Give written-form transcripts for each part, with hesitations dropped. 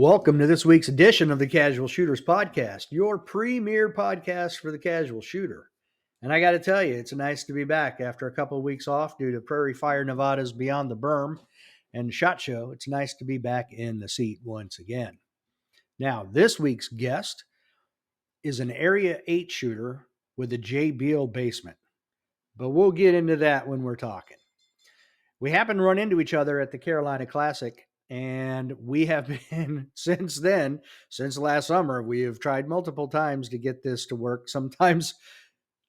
Welcome to this week's edition of the Casual Shooters Podcast, your premier podcast for the casual shooter. And I got to tell you, it's nice to be back after a couple of weeks off due to Prairie Fire Nevada's Beyond the Berm and SHOT Show. It's nice to be back in the seat once again. Now, this week's guest is an Area 8 shooter with a J. Beal basement, but we'll get into that when we're talking. We happened to run into each other at the Carolina Classic, and we have been since then, since last summer, we have tried multiple times to get this to work. Sometimes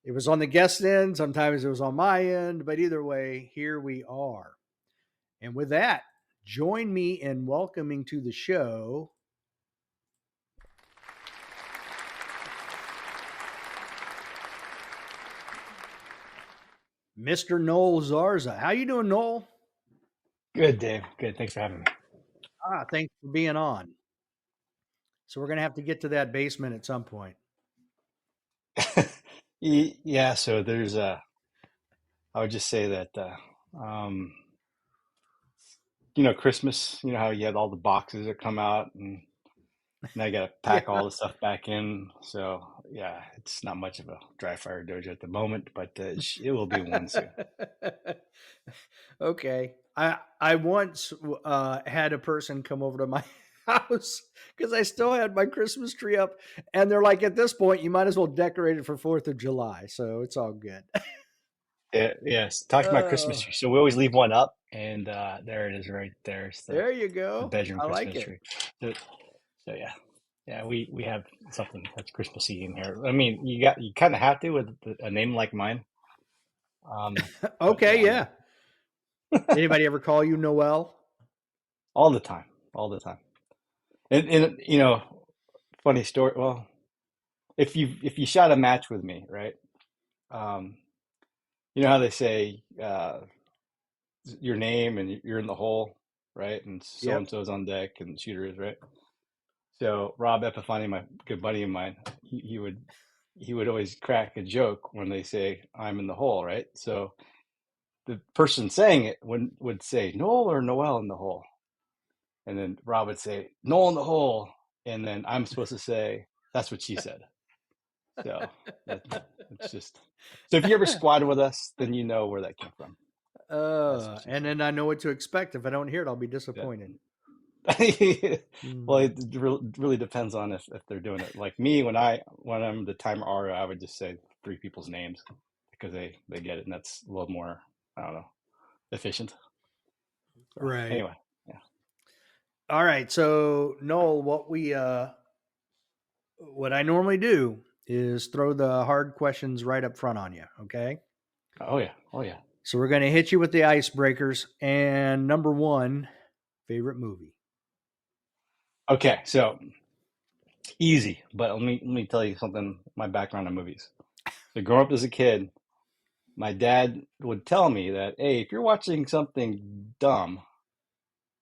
it was on the guest end, sometimes it was on my end, but either way, here we are. And with that, join me in welcoming to the show Mr. Noel Zarza. How you doing, Noel? Good, Dave. Good. Thanks for having me. Thanks for being on. So we're going to have to get to that basement at some point. Yeah, so I would just say that, Christmas, you know how you had all the boxes that come out and now you got to pack Yeah. all the stuff back in. So, yeah, it's not much of a dry fire dojo at the moment, but it will be one soon. Okay. I once had a person come over to my house because I still had my Christmas tree up, and they're like, "At this point, you might as well decorate it for 4th of July." So it's all good. Yes, talking about Christmas Oh, tree. So we always leave one up, and there it is right there. It's the, there you the go. bedroom I like Christmas it. tree. So, so yeah. Yeah, we have something that's Christmassy in here. I mean, you kind of have to with a name like mine. But Okay, yeah, yeah. Anybody ever call you Noel? all the time, all the time. And funny story. Well, if you shot a match with me, right? Um, you know how they say your name and you're in the hole, right? And so and Yep. so's on deck and the shooter is, right? So Rob Epifani, my good buddy of mine, he would always crack a joke when they say I'm in the hole, right? So the person saying it would say Noel or Noel in the hole, and then Rob would say Noel in the hole, and then I'm supposed to say that's what she said. So it's just so if you ever squatted with us, then you know where that came from. That's what she And said. then I know what to expect. If I don't hear it, I'll be Yeah. disappointed. Well, Hmm. it really depends on if they're doing it. Like me, when I'm the timer RO, I would just say three people's names because they get it, and that's a little more, I don't know, efficient. So Right. anyway, yeah. All right. So Noel, what I normally do is throw the hard questions right up front on you. Okay. Oh yeah, oh yeah. So we're going to hit you with the icebreakers. And number one, favorite movie. Okay, so easy, but let me tell you something. My background in movies. So growing up as a kid, my dad would tell me that, hey, if you're watching something dumb,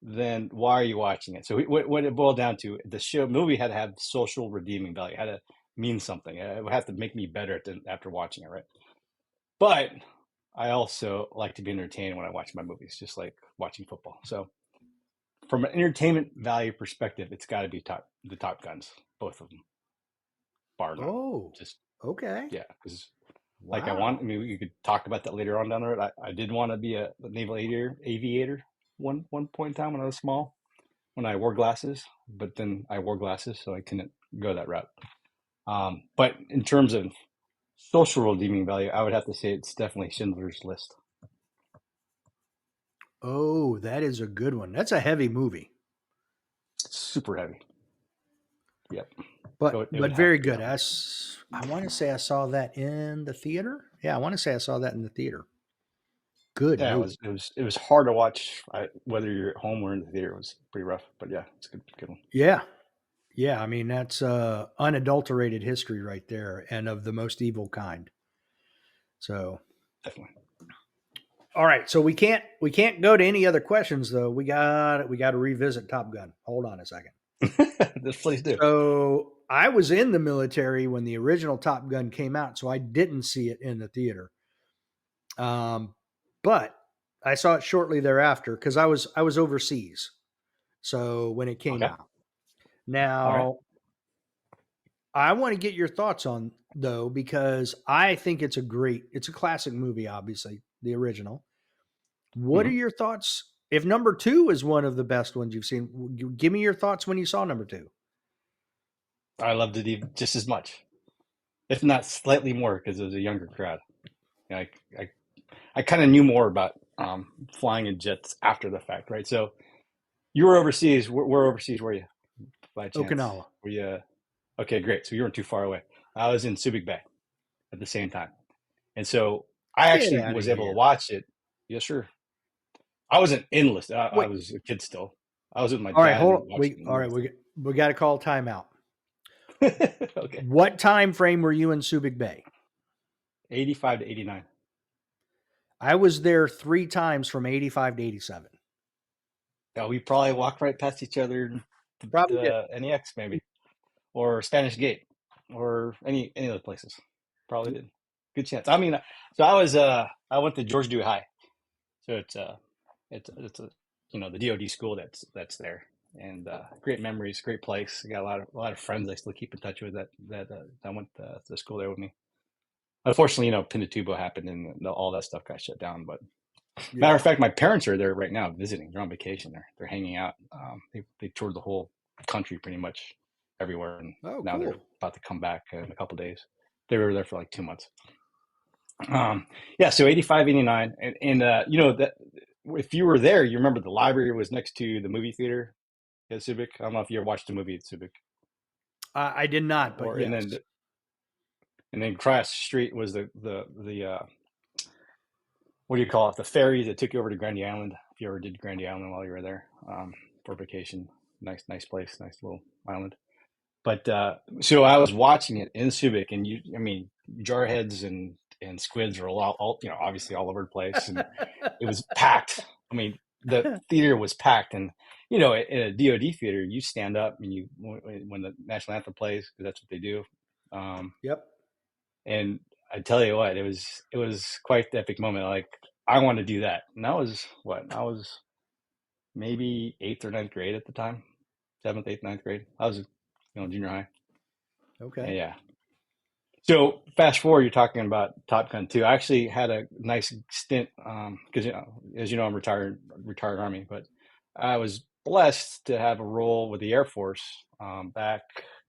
then why are you watching it? So what it boiled down to, the show movie had to have social redeeming value, it had to mean something. It would have to make me better after watching it, right? But I also like to be entertained when I watch my movies, just like watching football. So from an entertainment value perspective, it's got to be the Top Guns, both of them, bar none. Oh, Just okay. yeah, because like I Wow. mean, we could talk about that later on down the road. I did want to be a naval aviator one point in time when I was small, when I wore glasses, but then I wore glasses, so I couldn't go that route. But in terms of social redeeming value, I would have to say it's definitely Schindler's List. Oh, that is a good one. That's a heavy movie, Super heavy. Yep. It would have but very to be good. on there. I want to say I saw that in the theater. Yeah, I want to say I saw that in the theater. Good Yeah, it movie. was it was it was hard to watch. Whether you're at home or in the theater, it was pretty rough. But yeah, it's a good one. Yeah. Yeah, I mean that's unadulterated history right there, and of the most evil kind. So, Definitely. all right, so we can't go to any other questions though. We got to revisit Top Gun. Hold on a second. This place do. So I was in the military when the original Top Gun came out, so I didn't see it in the theater. But I saw it shortly thereafter because I was overseas. So when it came Okay. out. All right. Now, I want to get your thoughts on though because I think it's a classic movie, obviously the original. What are Hmm. your thoughts? If number two is one of the best ones you've seen, give me your thoughts when you saw number two. I loved it just as much, if not slightly more, because it was a younger crowd. You know, I kind of knew more about flying in jets after the fact, right? So you were overseas. Where overseas were you by chance? Okinawa. Were you okay? Great. So you weren't too far away. I was in Subic Bay at the same time, and so I Get actually out of was able to here. watch it. Yes, sure. I wasn't enlisted. I Wait. was a kid still. I was with my All right, dad hold on. watching the All movie right, we got to call timeout. theater. Okay, What time frame were you in Subic Bay? 85 to 89. I was there 3 times from 85 to 87. Yeah, we probably walked right past each other. Probably did. The NEX maybe, or Spanish Gate, or any of the places. Probably did. Good chance. I mean, so I went to George Dewey High, so it's a the DoD school that's there, and great memories, great place. I got a lot of friends I still keep in touch with that went to school there with me. Unfortunately, Pinatubo happened and all that stuff got shut down. But matter Yeah. of fact, my parents are there right now visiting. They're on vacation there. They're hanging out. They toured the whole country pretty much everywhere, and Oh, now they're cool. about to come back in a couple of days. They were there for like 2 months. Yeah, so 85, 89. And that if you were there, you remember the library was next to the movie theater at Subic. I don't know if you ever watched a movie at Subic. I did not, but Or yes. and then across the street was the what do you call it? The ferry that took you over to Grandy Island. If you ever did Grandy Island while you were there for vacation, nice place, nice little island. But so I was watching it in Subic, and I mean, jarheads and squids were all obviously all over the place, and it was packed. I mean, the theater was packed, and in a DoD theater, you stand up and when the national anthem plays, because that's what they do. Um, Yep. and I tell you what, it was quite the epic moment. Like I want to do that, and that was what I was maybe eighth or ninth grade at the time, seventh, eighth, ninth grade. I was junior high, and Okay. yeah. So fast forward, you're talking about Top Gun 2. I actually had a nice stint because as you know, I'm retired Army, but I was blessed to have a role with the Air Force back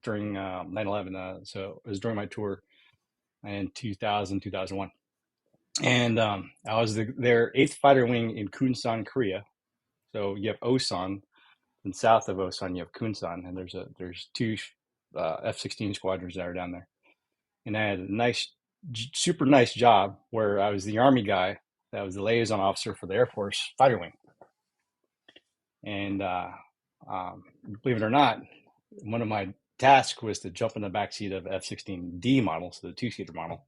during 9/11. So it was during my tour in 2000, 2001. And I was their 8th Fighter Wing in Kunsan, Korea. So you have Osan, and south of Osan you have Kunsan, and there's two F-16 squadrons that are down there. And I had a super nice job where I was the Army guy that was the liaison officer for the Air Force Fighter Wing. And believe it or not, one of my tasks was to jump in the backseat of F-16D model, so the two-seater model,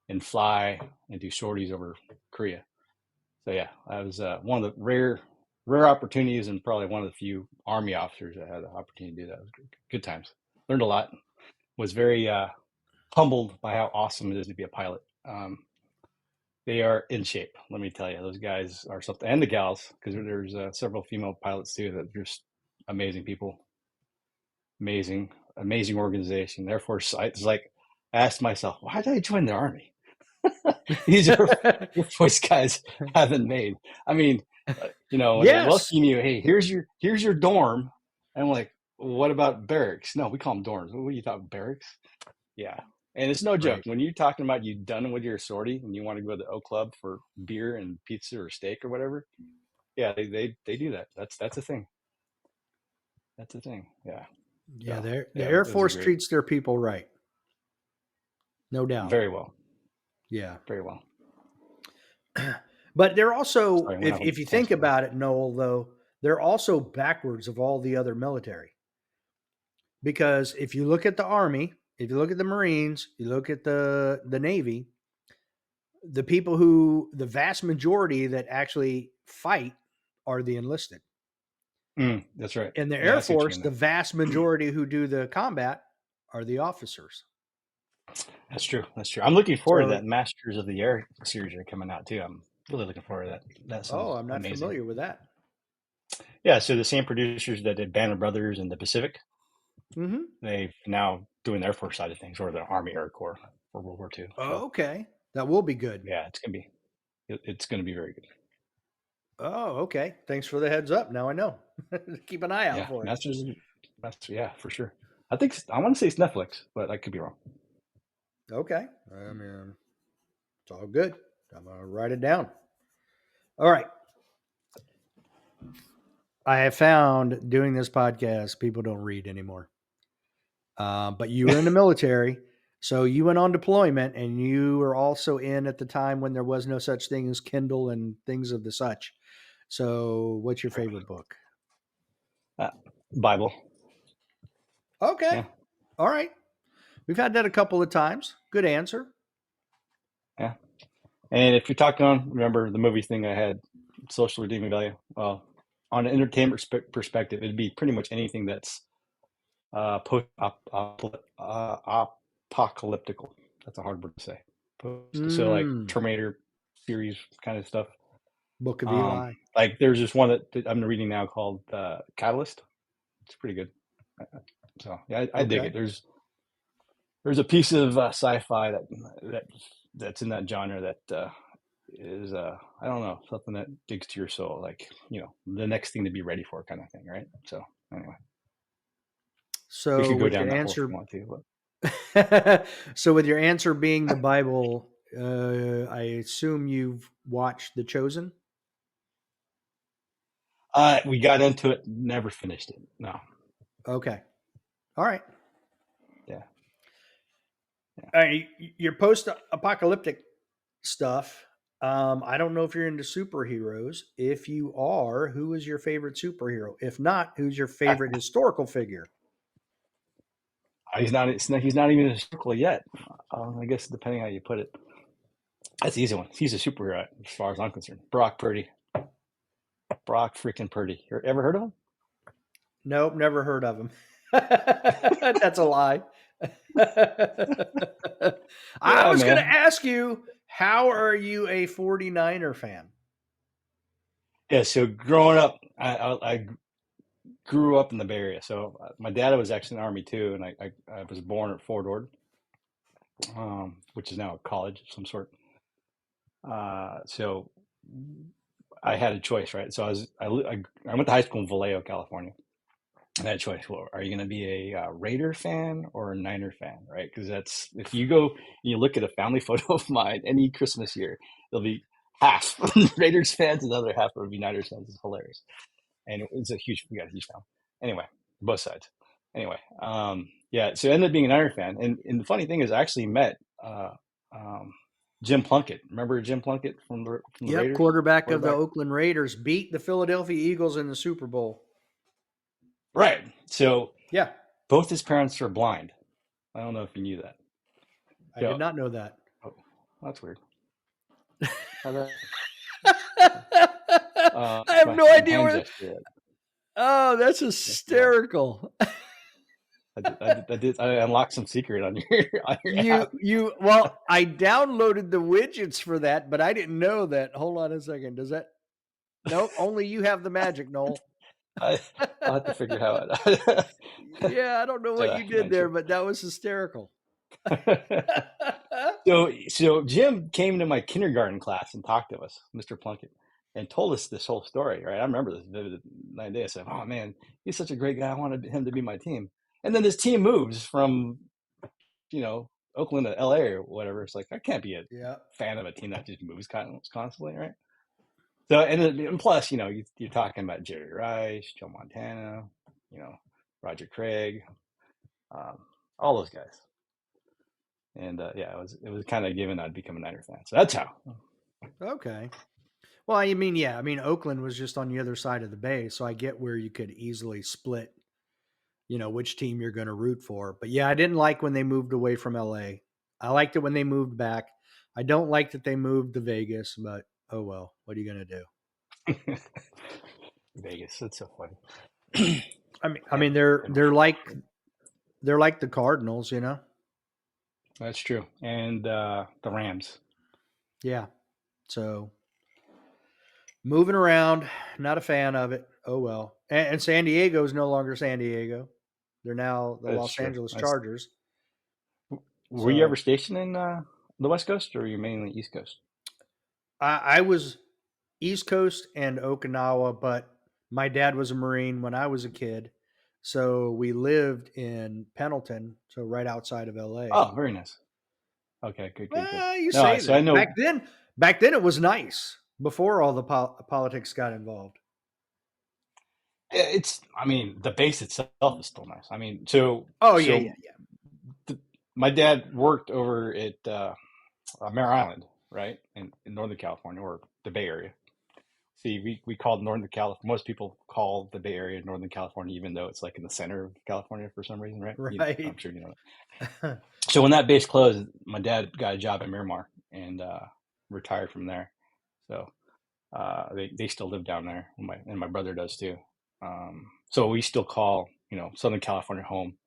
and fly and do sorties over Korea. So yeah, I was one of the rare opportunities, and probably one of the few Army officers that had the opportunity to do that. It was good times. Learned a lot. Was very humbled by how awesome it is to be a pilot. They are in shape, let me tell you. Those guys are something, and the gals, because there's several female pilots too that are just amazing people, amazing organization. Air Force, it's like I asked myself, why did I join the Army? These are Air Force guys haven't made. I mean, when they Yes. welcome you, hey, here's your dorm, and I'm like, what about barracks? No, we call them dorms. What do you talk barracks? Yeah. And it's no joke. Right. When you're talking about you done with your sortie and you want to go to the O Club for beer and pizza or steak or whatever, yeah, they do that. That's a thing. That's a thing. Yeah. Yeah, So the yeah, Air it was a Force great, treats their people right. No doubt. very well, Yeah. very well. But they're also, Sorry, I went off on if a you think tangent there. about it, Noel, though, they're also backwards of all the other military. Because if you look at the Army, if you look at the Marines, you look at the Navy, the vast majority that actually fight are the enlisted. That's right. In the Yeah, Air I see what you Force, mean the there. vast majority who do the combat are the officers. That's true. That's true. I'm looking forward to So, that Masters of the Air series are coming out too. I'm really looking forward to that. That oh, sounds I'm not amazing. familiar with that. Yeah. So the same producers that did Banner Brothers and the Pacific. Mm-hmm. They've now doing the Air Force side of things, or the Army Air Corps for World War II. So Oh, okay. That will be good. yeah, it's gonna be very good. Oh, okay. Thanks for the heads up. Now I know. Keep an eye out Yeah, for it. Master, yeah, for sure. I want to say it's Netflix, but I could be wrong. Okay. I mean, it's all good. I'm going to write it down. All right. I have found doing this podcast, people don't read anymore. But you were in the military. So you went on deployment and you were also in at the time when there was no such thing as Kindle and things of the such. So what's your favorite book? Uh, Bible, Okay. yeah, All right. We've had that a couple of times. Good answer. yeah. And if you're talking on, remember the movie thing I had, social redeeming value. Well, on an entertainment perspective, it'd be pretty much anything that's post apocalyptical. That's a hard word to say. So like Mm, Terminator series kind of stuff. Book of Eli. Like there's this one that I'm reading now called Catalyst. It's pretty good. So yeah, I dig Okay. it. There's a piece of sci-fi that that's in that genre that is I don't know, something that digs to your soul, like the next thing to be ready for kind of thing, right? So anyway, we So could go with down your that hole if you answer, want to. But so with your answer being the Bible, I assume you've watched The Chosen. we got into it, never finished it. No, Okay. All right. yeah, yeah. All right. Your post-apocalyptic stuff. I don't know if you're into superheroes. If you are, who is your favorite superhero? If not, who's your favorite historical figure? He's not even historical yet. I guess depending how you put it, that's the easy one. He's a superhero as far as I'm concerned. Brock Purdy, Brock freaking Purdy. You ever heard of him? Nope, never heard of him. That's a lie. I Yeah, was going to man. ask you, how are you a 49er fan? Yeah. So growing up, I grew up in the Bay Area. So my dad was actually in the Army too, and I was born at Fort Ord, which is now a college of some sort. So I had a choice, right? So I went to high school in Vallejo, California. And I had a choice. Well, are you going to be a Raider fan or a Niner fan, right? Because that's if you go and you look at a family photo of mine any Christmas year, there'll be half Raiders fans and the other half will be Niners fans. It's hilarious, and we got a huge family. Anyway, both sides. Anyway, yeah. So I ended up being a Niner fan, and the funny thing is, I actually met um, Jim Plunkett. Remember Jim Plunkett from the Yep, Raiders quarterback of the quarterback? Oakland Raiders beat the Philadelphia Eagles in the Super Bowl. Right. So Yeah, both his parents are blind. I don't know if you knew that. I did So, not know that. oh, that's weird. How that? I have My no idea hand where. gesture. Oh, that's Yeah. hysterical. I unlocked some secret on your on your app. Well, I downloaded the widgets for that, but I didn't know that. Hold on a second. Does that? Nope. Only you have the magic, Noel. I, I'll have to figure it out. Yeah, I don't know what So, you did there, mention. but that was hysterical. So Jim came to my kindergarten class and talked to us, Mr. Plunkett, and told us this whole story. Right, I remember this vivid night and day. I said, "Oh man, he's such a great guy. I wanted him to be my team." And then this team moves from Oakland to LA or whatever. It's like I can't be a Yeah. fan of a team that just moves constantly, right? So and plus, you're talking about Jerry Rice, Joe Montana, you know, Roger Craig, um, all those guys. And yeah, it was kind of given I'd become a Niner fan. So that's how. Okay. Well, I mean, yeah. I mean, Oakland was just on the other side of the bay, so I get where you could easily split, which team you're going to root for. But yeah, I didn't like when they moved away from LA. I liked it when they moved back. I don't like that they moved to Vegas, but oh well. What are you going to do? Vegas. That's so funny. I Yeah, mean, they're like the Cardinals. that's true. And the Rams. Yeah. So moving around, not a fan of it. Oh well. And San Diego is no longer San Diego. They're now the That's Los true. Angeles That's, Chargers. were you ever So stationed in the West Coast, or were you mainly East Coast? I was East Coast and Okinawa, but my dad was a Marine when I was a kid. So we lived in Pendleton, so right outside of LA. Oh, very nice. Okay, good, good, good. You No, say so I that. know Back then it was nice before all the politics got involved. it's. I mean, the base itself is still nice. I mean, so Oh yeah, yeah, so th- my dad worked over at Mare Island, right, in Northern California, or the Bay Area. See, we called Northern California. Most people call the Bay Area Northern California, even though it's like in the center of California for some reason, right? yeah. I'm Right. sure you know that. So when that base closed, my dad got a job at Miramar and retired from there. So they still live down there, and my brother does too. So we still call Southern California home,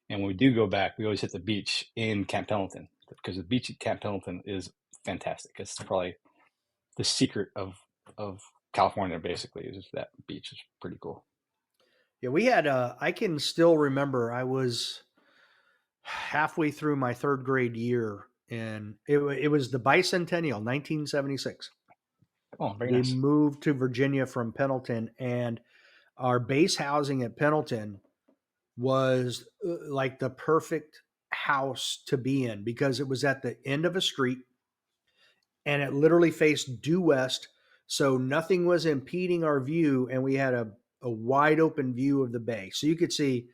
and when we do go back, we always hit the beach in Camp Pendleton because the beach at Camp Pendleton is fantastic. It's probably the secret of California. Basically, is just that beach is pretty cool. Yeah, we had. I can still remember. I was halfway through my third grade year, and it was the bicentennial, 1976. Oh, very We nice. moved to Virginia from Pendleton, and our base housing at Pendleton was like the perfect house to be in because it was at the end of a street and it literally faced due west. So nothing was impeding our view, and we had a wide open view of the bay. So you could see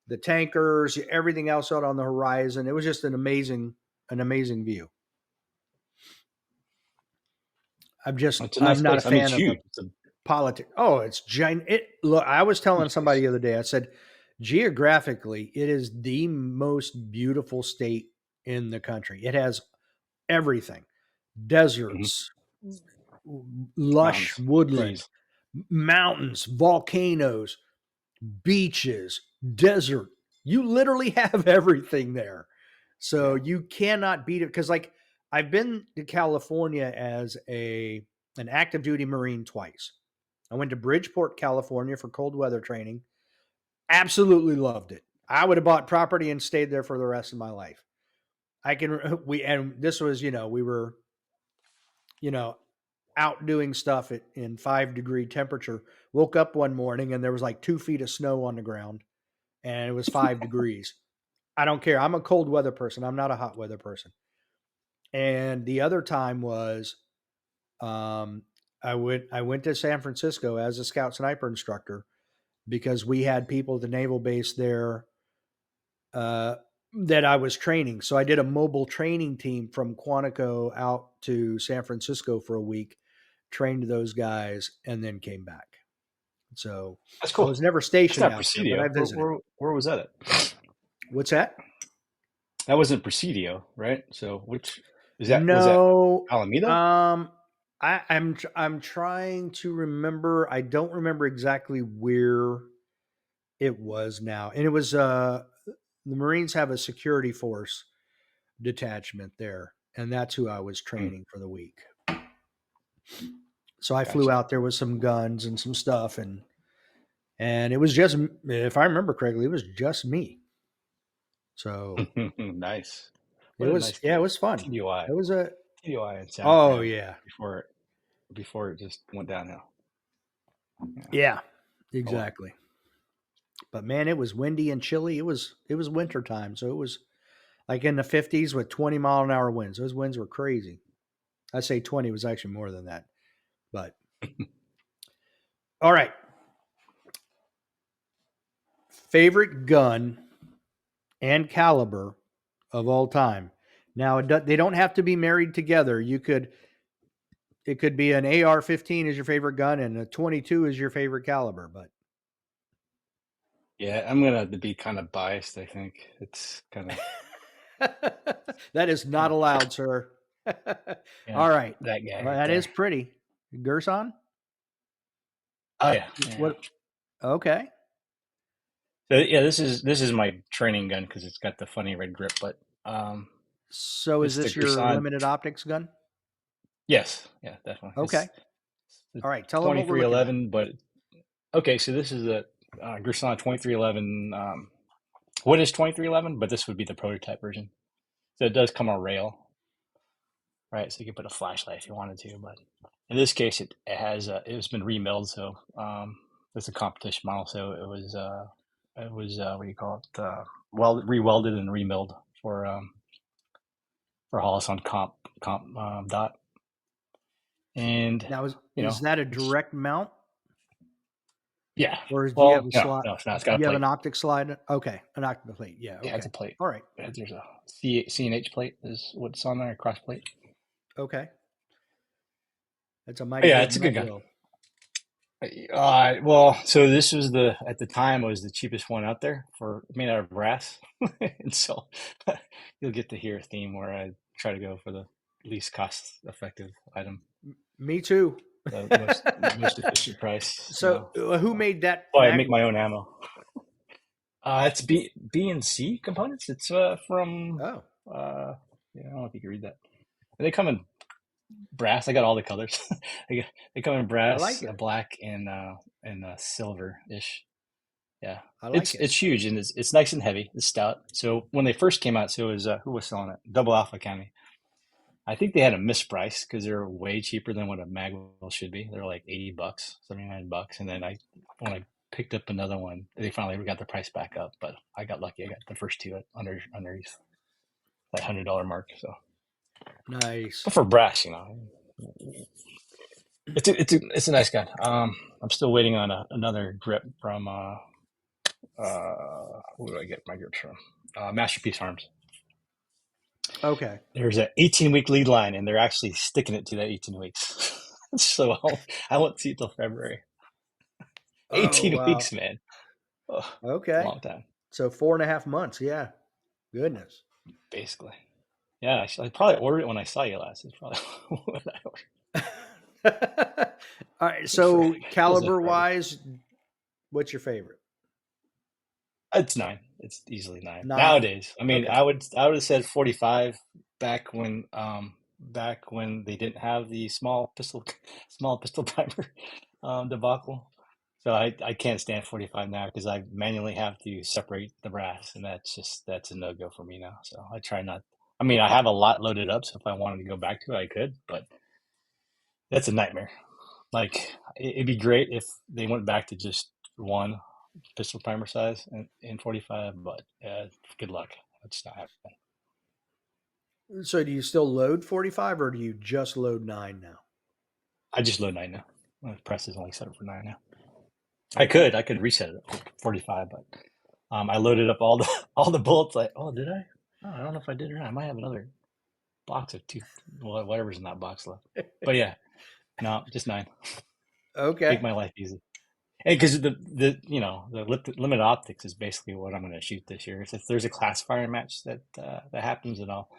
the tankers, everything else out on the horizon. It was just an amazing view. It's a I'm nice not a place. I mean, it's fan of the huge. It's a politics. Oh, it's giant. Look, I was telling huge somebody place. the other day, I said, geographically, it is the most beautiful state in the country. It has everything: Hmm. deserts, lush Mountains, woodland, trees. mountains, volcanoes, beaches, desert. You literally have everything there. So Yeah. you cannot beat it. Because like I've been to California as an active duty Marine twice. I went to Bridgeport, California for cold weather training. Absolutely loved it. I would have bought property and stayed there for the rest of my life. I can we and this was, we were, you know, out doing stuff in 5-degree temperature. Woke up one morning and there was like 2 feet of snow on the ground and it was 5 degrees. I don't care. I'm a cold weather person. I'm not a hot weather person. And the other time was um, I went to San Francisco as a scout sniper instructor because we had people at the naval base there uh, that I was training. So I did a mobile training team from Quantico out to San Francisco for a week, trained those guys, and then came back. So That's I cool. was never That's stationed not out there, but I Presidio. visited. Where was that at? What's that? That wasn't Presidio, right? So which is that? Was that No. Alameda? Um, I'm trying to remember. I don't remember exactly where it was now. And it was the Marines have a security force detachment there, and that's who I was Hmm, training for the week. So I flew gotcha. out there with some guns and some stuff, and it was just, if I remember correctly, it was just me. So Nice. it What a was, nice yeah, it place. was fun. TDY. It was a TDY in San Oh Fran yeah, before it just went downhill. Yeah. yeah, Oh well. exactly. But man, it was windy and chilly. It was winter time, so it was like in the 50s with 20-mile-an-hour winds. Those winds were crazy. I say 20 was actually more than that. But all right, favorite gun and caliber of all time. Now they don't have to be married together. It could be an AR-15 is your favorite gun and a 22 is your favorite caliber. But Yeah, I'm gonna have to be kind of biased. I think it's that is kind not of allowed, sir. yeah, All right, that guy well, right that is there. pretty. Gerson, Oh yeah, yeah. what? Okay. So yeah, this is my training gun because it's got the funny red grip. But um, So is it's the this your Gersan. limited optics gun? Yes, yeah, definitely. Okay. It's the All right. Tell them what we're looking at. 2311, but okay. So this is a Gersan 2311 What is 2311? But this would be the prototype version. So it does come on rail, right? So you can put a flashlight if you wanted to, but in this case, it's been remilled, so it's a competition model. So it was what do you call it? Rewelded and remilled for Hollis on comp dot, and Now, you is know, that a direct mount, yeah. or do you have Well, a no, slot? no, it's not. It's Do got a you have plate. an optic slide? Okay, an optic plate. Yeah. Yeah, it's Okay. a plate. All right. There's a C and H plate is what's on there, a cross plate. Okay. That's a But mighty yeah, good it's a good melt gun. weld. Well, so this was at the time it was the cheapest one out there for made out of brass, and so you'll get to hear a theme where I try to go for the least cost effective item, Me too. the most efficient price. So, who So made that well, I make my magazine? own ammo. It's B and C components. It's from Oh, yeah, I don't know if you can read that. They come in brass. I got all the colors. They come in I brass, like it. black, and silver ish. Yeah, I like it's it. it's huge and it's nice and heavy. It's stout. So when they first came out, so it was who was selling it? Double Alpha Academy. I think they had a misprice because they're way cheaper than what a Magwell should be. They're like $80, $79, and then when I picked up another one, they finally got the price back up. But I got lucky. I got the first two at underneath that $100 mark. So, Nice. but for brass, it's a nice gun. I'm still waiting on another grip from who do I get my grips from? Masterpiece Arms. Okay. There's an 18-week lead line, and they're actually sticking it to that 18 weeks. So I won't see it till February. Oh, 18 wow. weeks, man. Oh, Okay. long time, So 4.5 months. Yeah. Goodness. basically. Yeah, I probably ordered it when I saw you last. It's probably what I ordered. All right. For, So feels like caliber forever. wise, what's your favorite? It's 9. It's easily 9 Nine. nowadays. I mean, Okay. I would have said 45 back when they didn't have the small pistol primer debacle. So I can't stand 45 now because I manually have to separate the brass, and that's a no go for me now. So I try not. I mean, I have a lot loaded up, so if I wanted to go back to it, I could, but that's a nightmare. Like it'd be great if they went back to just one pistol primer size in 45, but good luck. That's not happening. So do you still load 45 or do you just load 9 now? I just load 9 now. My press is only set up for 9 now. Okay. I could reset it to 45, but I loaded up all the all the bullets. Like, oh, did I? Oh, I don't know if I did or not. I might have another box of two, whatever's in that box left. But yeah, no, just 9. Make Okay. my life easy. Because the limited optics is basically what I'm going to shoot this year. If there's a classifier match that happens, then I'll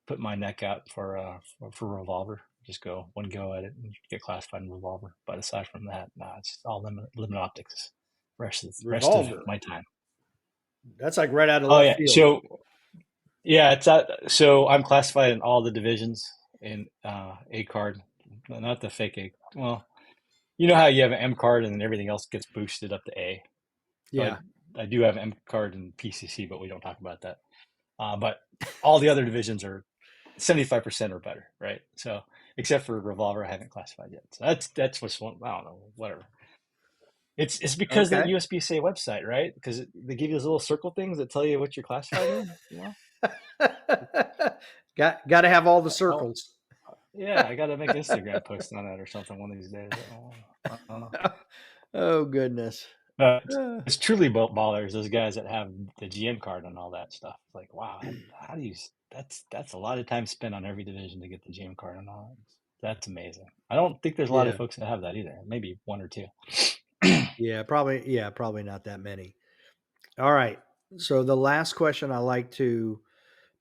put my neck out for revolver. Just go one go at it and get classified in revolver. But aside from that, nah, it's all limited optics. Rest of Revolver. my time. That's like right out of Oh left yeah, field. so yeah, it's out. So I'm classified in all the divisions in A card, not the fake A. Well, you know how you have an M card and then everything else gets boosted up to A. So I Yeah. I do have M card and PCC, but we don't talk about that. But all the other divisions are 75% or better, right? So except for revolver, I haven't classified yet. So that's what's one. I don't know, whatever. It's because that Okay. USPSA website, right? Because they give you those little circle things that tell you what you're classified in. Got to have all the Oh, circles. yeah, I got to make an Instagram post on that or something one of these days. I don't know. Oh goodness. But Uh, it's truly ballers. Those guys that have the GM card and all that stuff. It's like, wow, how do you? That's a lot of time spent on every division to get the GM card and all that. That's amazing. I don't think there's a lot of yeah. folks that have that either. Maybe one or two. Yeah, probably probably not that many. All right. So the last question I like to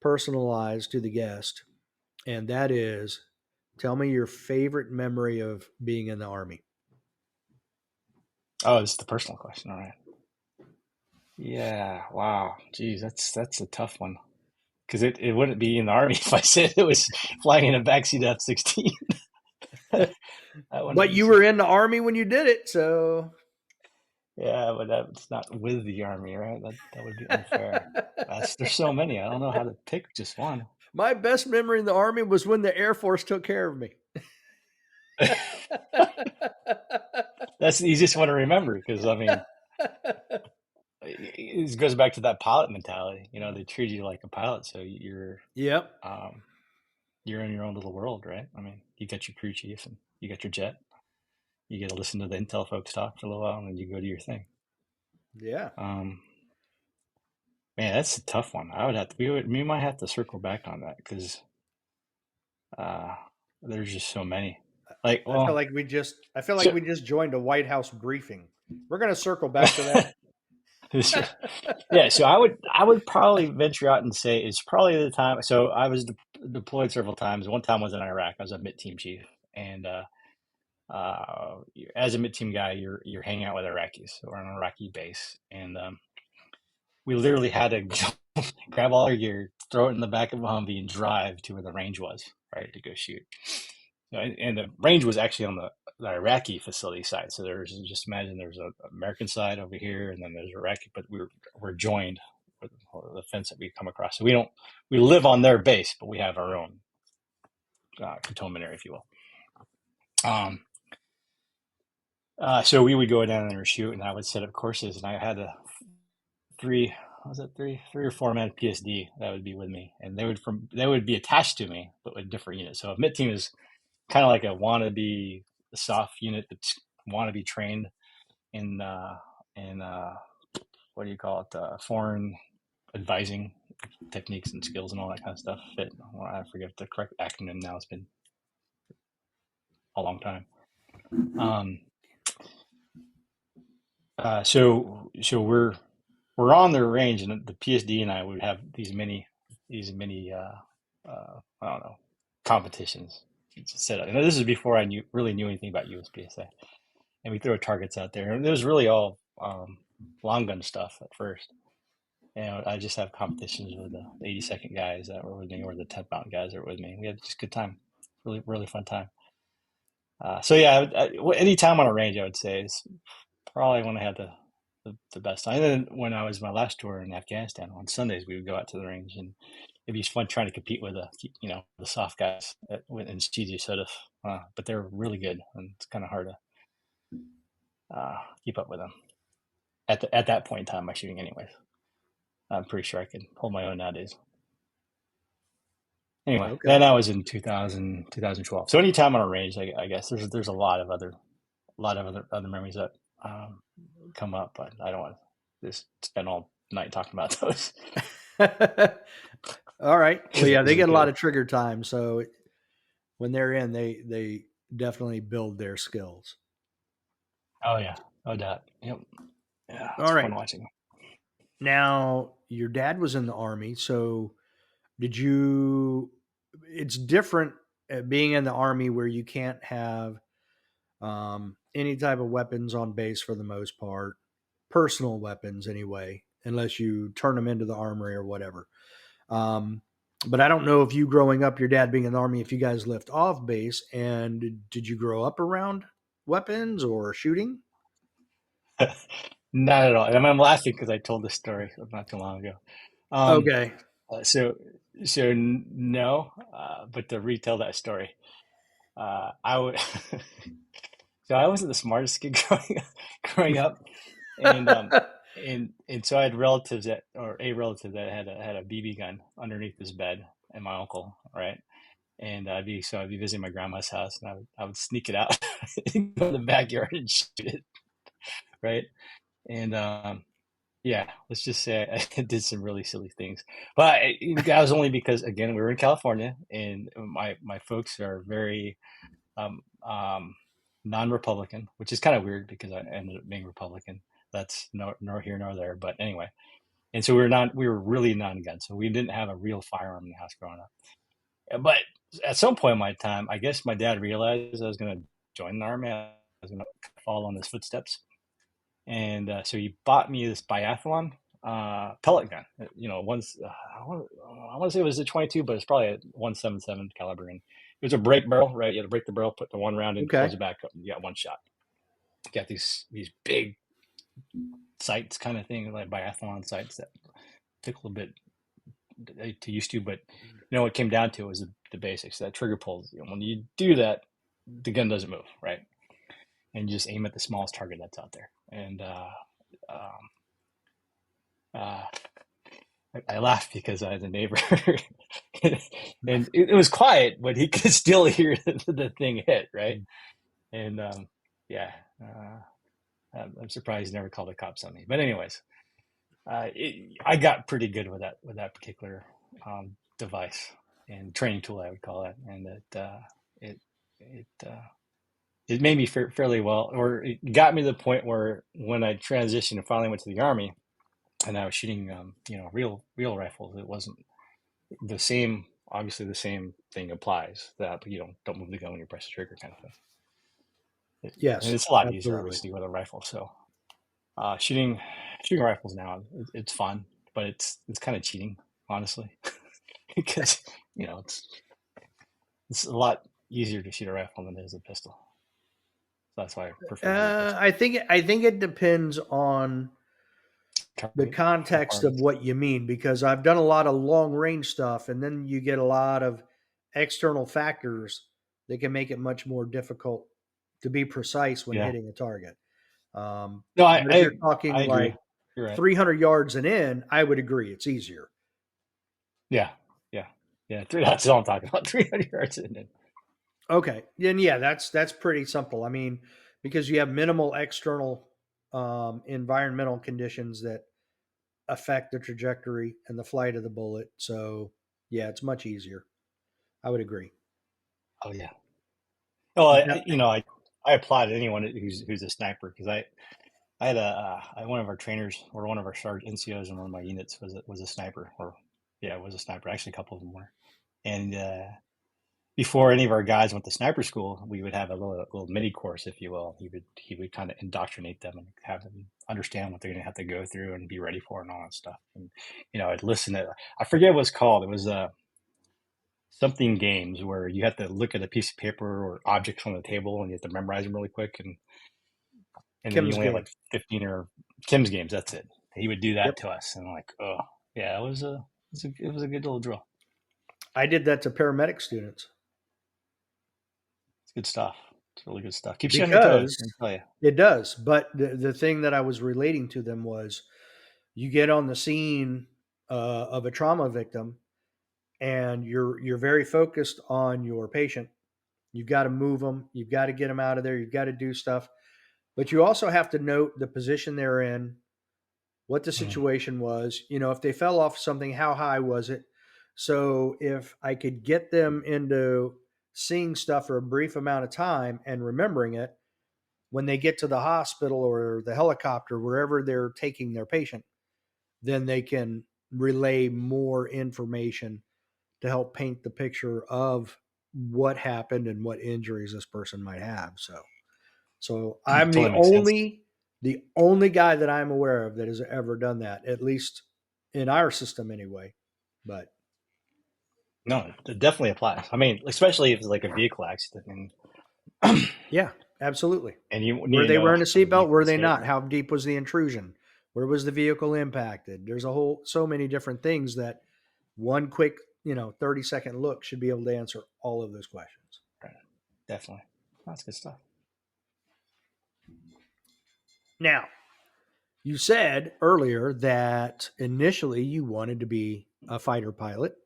personalize to the guest, and that is tell me your favorite memory of being in the army. Oh, this is the personal question. All right. Yeah. Wow. Geez, that's a tough one because it wouldn't be in the army if I said it was flying in a backseat F-16. That wouldn't But be you so. were in the army when you did it, so Yeah, but that's not with the Army, right? That would be unfair. There's so many. I don't know how to pick just one. My best memory in the Army was when the Air Force took care of me. That's the easiest one to remember because I mean, it goes back to that pilot mentality. You know, they treat you like a pilot, so Yep. um, you're in your own little world, right? I mean, you got your crew chief and you got your jet. You get to listen to the intel folks talk for a little while, and then you go do your thing. Yeah. Um, Man, that's a tough one. I would have to. We might have to circle back on that because uh, there's just so many. Like, I feel well, like I feel like so we just joined a White House briefing. We're going to circle back to that. yeah. So I would probably venture out and say it's probably the time. So I was deployed several times. One time was in Iraq. I was a MIT team chief, and as a MIT team guy, you're hanging out with Iraqis. So we're on an Iraqi base, and we literally had to grab all our gear, throw it in the back of a Humvee, and drive to where the range was, right, to go shoot. And the range was actually on the Iraqi facility side. So there's just imagine there's an American side over here, and then there's Iraqi, but we're joined with the fence that we come across. So we live on their base, but we have our own cantonment area, if you will. So we would go down there and shoot, and I would set up courses, and I had three was it three or four man PSD that would be with me, and they would be attached to me, but with different units. So a MIT team is kind of like a wannabe soft unit that's wannabe trained in what do you call it, foreign advising techniques and skills and all that kind of stuff. Well, I forget the correct acronym now. It's been a long time. So we're on the range, and the PSD and I would have these many I don't know, competitions set up. And this is before I really knew anything about USPSA. And we throw targets out there, and it was really all long gun stuff at first. And I just have competitions with the 82nd guys that were with me, or the 10th Mountain guys that were with me. We had just a good time, really really fun time. So yeah, any time on a range, I would say is probably when I had the best time. And then when I was my last tour in Afghanistan, on Sundays we would go out to the range, and it'd be fun trying to compete with the soft guys in CG sort of, but they're really good, and it's kind of hard to keep up with them at that point in time. My shooting, anyways. I'm pretty sure I could hold my own nowadays. Anyway, Okay. then I was in 2012. So anytime on a range, I guess there's a lot of other memories that come up, but I don't want to just spend all night talking about those All right. Well, because yeah, they those are get a lot good. of trigger time, so when they're in, they definitely build their skills. Oh yeah, no doubt. Yep. Yeah, it's All fun right. watching. Now, your dad was in the army, so did you? It's different being in the army where you can't have any type of weapons on base for the most part, personal weapons anyway, unless you turn them into the armory or whatever. Um, but I don't know if you growing up, your dad being in the army, if you guys left off base, and did you grow up around weapons or shooting? Not at all. And I'm laughing because I told this story not too long ago. Um, Okay. uh, so no, but to retell that story, I would. So I wasn't the smartest kid growing up, and so I had relatives or a relative that had a BB gun underneath his bed, and my uncle, right? And I'd be visiting my grandma's house, and I would sneak it out, and go in the backyard and shoot it, right? And yeah, let's just say I did some really silly things, but that was only because again we were in California, and my folks are very um, um, non-Republican, which is kind of weird because I ended up being Republican. That's nor here nor there, but anyway. And so we were really non-gun, so we didn't have a real firearm in the house growing up. But at some point in my time, I guess my dad realized I was going to join the army. I was going to follow in his footsteps, and so he bought me this biathlon pellet gun. Once I want to say it was a 22, but it's probably a 177 caliber, and it was a break barrel, right? You had to break the barrel, put the one round in, close Okay. it back up, and you got one shot. You got these big sights kind of thing, like biathlon sights that took a little bit to used to, but what it came down to was the basics. That trigger pull. When you do that, the gun doesn't move, right? And you just aim at the smallest target that's out there. And um, uh, I laughed because I had a neighbor, and it was quiet, but he could still hear the thing hit, right? And yeah, I'm surprised he never called the cops on me. But anyways, I got pretty good with that particular device and training tool, I would call it, and it it it made me fairly well, or it got me to the point where when I transitioned and finally went to the army, and I was shooting real rifles, it wasn't the same. Obviously, the same thing applies that don't move the gun when you press the trigger, kind of thing. And Yes, it's a lot easier, absolutely. obviously, with a rifle. So shooting rifles now, it's fun, but it's kind of cheating, honestly, because it's a lot easier to shoot a rifle than it is a pistol. So that's why I prefer to use a pistol. I think it depends on the Target context of requirements. what you mean, because I've done a lot of long range stuff, and then you get a lot of external factors that can make it much more difficult to be precise when Yeah. hitting a target. No, But if you're I talking agree. like You're right. 300 yards and in, I would agree it's easier. Yeah. Yeah. Yeah. That's all I'm talking about. 300 yards in it. Okay, then yeah, that's pretty simple. I mean, because you have minimal external environmental conditions that affect the trajectory and the flight of the bullet. So yeah, it's much easier. I would agree. Oh yeah. Oh, Now, I applaud anyone who's a sniper, because I had one of our trainers, or one of our sergeant NCOs in one of my units was a sniper, or yeah, was a sniper. Actually, a couple of them were. And before any of our guys went to sniper school, we would have a little mini course, if you will. He would kind of indoctrinate them and have them understand what they're going to have to go through and be ready for and all that stuff. And I'd listen to, I forget what it's called. It was something games where you have to look at a piece of paper or objects on the table and you have to memorize them really quick, and then you Kim's only have game. like 15 or Kim's games. That's it. He would do that Yep, to us, and I'm like, oh yeah, it was a good little drill. I did that to paramedic students It's good stuff. It's really good stuff. Keeps you on your toes, because let me tell you. it does. But the thing that I was relating to them was you get on the scene of a trauma victim, and you're very focused on your patient. You've got to move them. You've got to get them out of there. You've got to do stuff, but you also have to note the position they're in, what the Mm. situation was. If they fell off something, how high was it? So if I could get them into seeing stuff for a brief amount of time and remembering it, when they get to the hospital or the helicopter, wherever they're taking their patient, then they can relay more information to help paint the picture of what happened and what injuries this person might have. So I'm Totally makes sense. the only guy that I'm aware of that has ever done that, at least in our system anyway. But No, it definitely applies. I mean, especially if it's like a vehicle accident, and yeah, absolutely. and you need Were to they know wearing a how the seatbelt? vehicle Were they escaped. not? How deep was the intrusion? Where was the vehicle impacted? There's so many different things that one quick, 30-second look should be able to answer all of those questions. Right. Definitely, that's good stuff. Now, you said earlier that initially you wanted to be a fighter pilot,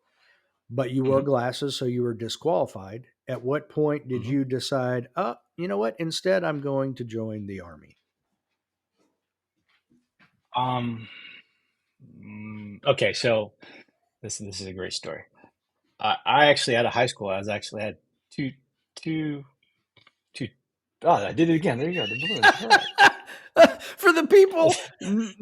but you wore Hmm. glasses, so you were disqualified. At what point did Hmm. you decide, you know what? Instead, I'm going to join the Army? Um. Okay, so this is a great story. I actually out of high school, I was actually had two two two. Oh, I did it again. There you go. The balloons. All right. For the people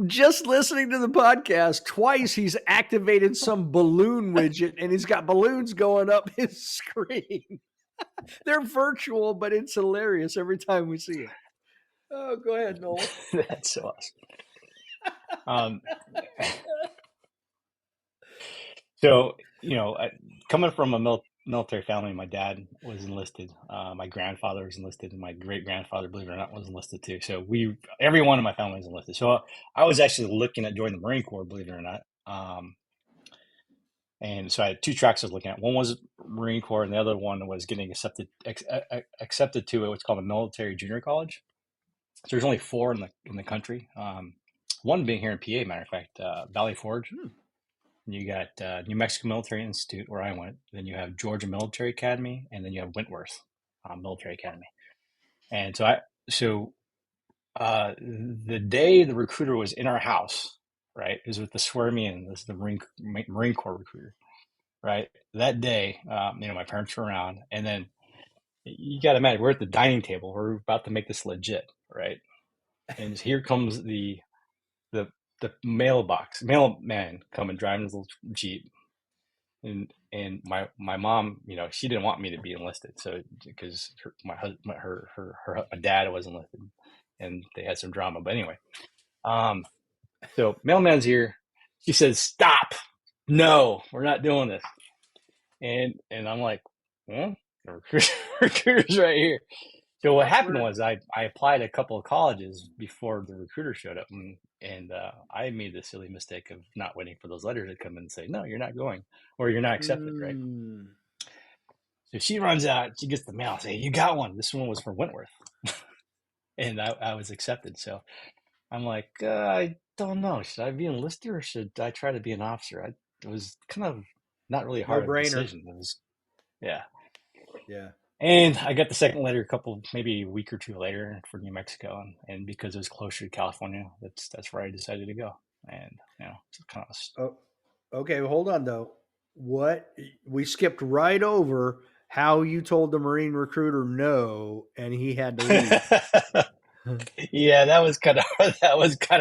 just listening to the podcast, twice he's activated some balloon widget and he's got balloons going up his screen. They're virtual, but it's hilarious every time we see it. Oh, go ahead, Noel. That's so awesome. Um, so coming from a military military family. My dad was enlisted. My grandfather was enlisted, and my great grandfather, believe it or not, was enlisted too. So every one of my family was enlisted. So I was actually looking at joining the Marine Corps, believe it or not. And so I had two tracks I was looking at. One was Marine Corps, and the other one was getting accepted to what's called a military junior college. So there's only four in the country. One being here in PA, matter of fact, Valley Forge. You got New Mexico Military Institute, where I went. Then you have Georgia Military Academy, and then you have Wentworth Military Academy. And the day the recruiter was in our house, right, it was with the swear me in. This is the Marine Corps recruiter, right? That day, my parents were around, and then you got to imagine we're at the dining table. We're about to make this legit, right? And here comes the mailman coming driving his little Jeep, and my mom, she didn't want me to be enlisted, so because my dad was enlisted, and they had some drama. But anyway, so mailman's here. She says, "Stop! No, we're not doing this." And I'm like, "Well, the recruiter's right here." So what happened was I applied a couple of colleges before the recruiter showed up, and I made the silly mistake of not waiting for those letters to come in and say, "No, you're not going," or "You're not accepted," right? So she runs out, she gets the mail, say, "You got one." This one was for Wentworth, and I was accepted. So I'm like, I don't know. Should I be enlisted or should I try to be an officer? It was kind of not really hard of a No-brainer. decision. It was, yeah. Yeah. And I got the second letter maybe a week or two later for New Mexico, and because it was closer to California, that's where I decided to go. And it's kind of. Oh, okay. Well, hold on though. What we skipped right over how you told the Marine recruiter no, and he had to leave. Yeah, that was kind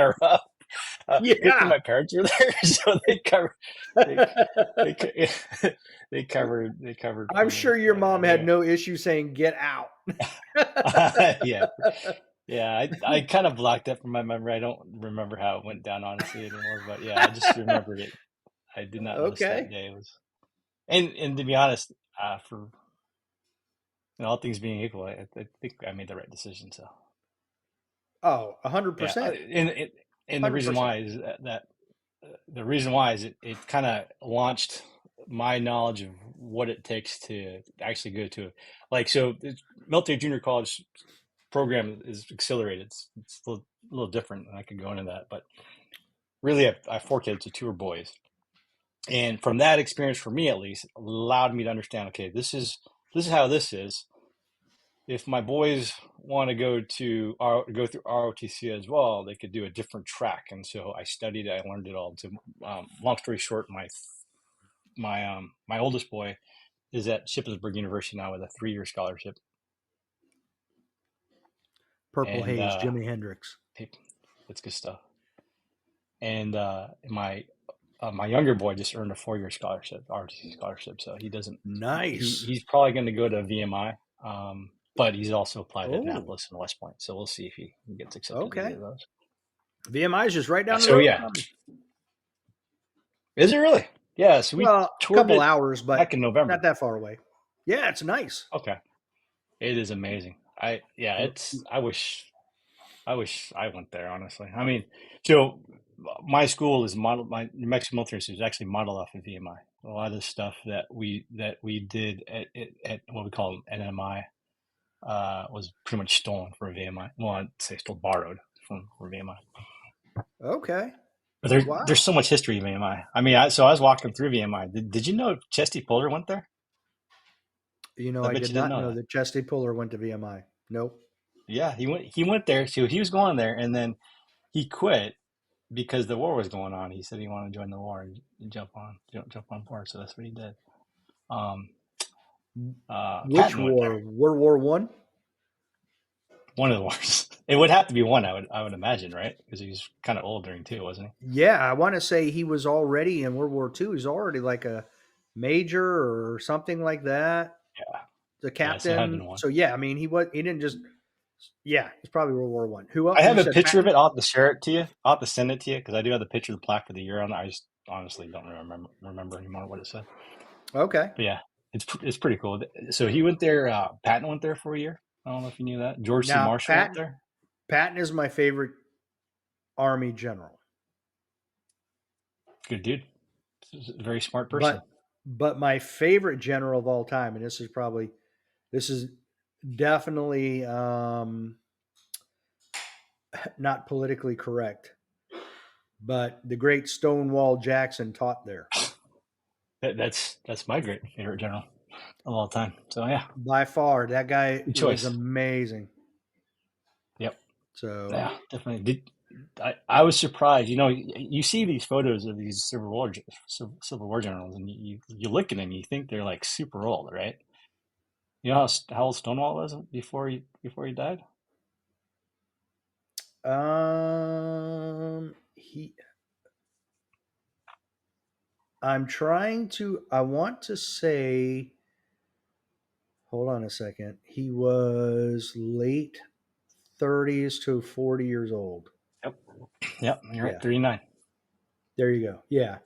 of rough. Good thing Yeah. my parents were there, so they they, they covered for I'm me. sure your But mom had anyway, no issue saying get out. yeah, yeah. I kind of blocked that from my memory. I don't remember how it went down honestly anymore. But yeah, I just remembered it. I did not list that Okay. day. It was, and to be honest, for all things being equal, I think I made the right decision. So Oh, yeah, 100%. and the reason 100%. why is that the reason why is it kind of launched my knowledge of what it takes to actually go to so the military junior college program is accelerated. It's a little different, and I could go into that. But really, I have four kids, so two are boys, and from that experience, for me at least, allowed me to understand. Okay, this is how this is. If my boys want to go through ROTC as well, they could do a different track. And so I studied it, I learned it all. Long story short, my oldest boy is at Shippensburg University now with a 3-year scholarship, Purple and Haze, Jimi Hendrix. it's good stuff. And my younger boy just earned a 4-year scholarship, ROTC scholarship. So he doesn't. Nice. He's probably going to go to VMI. But he's also applied at Oh, Annapolis and West Point, so we'll see if he gets accepted to either okay. of those. VMI is just right down the So road yeah, from me. is it really? Yeah. So we Well, a toured couple it hours, back but in not November. that far away. Yeah, it's nice. Okay, it is amazing. It's. I wish I went there. Honestly, I mean, so my school is modeled. My New Mexico Military Institute is actually modeled off of VMI. A lot of the stuff that we did at what we call NMI was pretty much stolen from VMI. Well, I'd say still borrowed from VMI. Okay. But Wow. there's so much history in VMI. I mean, so I was walking through VMI. Did you know Chesty Puller went there? I I bet did you didn't not know know that. that Chesty Puller went to VMI. Nope. Yeah, he went there. So he was going there, and then he quit because the war was going on. He said he wanted to join the war and jump on board. So that's what he did. Um, Which Patton went war? there. World War One? One of the wars. It would have to be one. I would imagine, right? Because he was kind of old during two, wasn't Yeah, I want to say he was already in World War Two. He's already like a major or something like that. he? Yeah. The Yeah. So it had captain. been one. So yeah, I mean he didn't just yeah, it's probably World War One. Who else? I You have a said picture of Patton? it. I'll have to share it to you. I'll have to send it to you because I do have the picture of the plaque with the year on it. I just honestly don't remember anymore what it said. Okay. But yeah. it's pretty cool. So he went there. Patton went there for a year. I don't know if you knew that. George C. Now, Marshall went there. Patton is my favorite Army general, Good dude. He's a very smart person. but my favorite general of all time, and this is definitely not politically correct, but the great Stonewall Jackson taught there. That's my great favorite general of all time. So yeah, By far, that guy good was choice. amazing. Yep. So, Yeah, definitely. I was surprised. You see these photos of these Civil War generals, and you look at them, you think they're like super old, right? You know how old Stonewall was before he died? he, I want to say, hold on a second. He was late 30s to 40 years old. Yep. Yep. You're right. Yeah, 39. there you go. Yeah,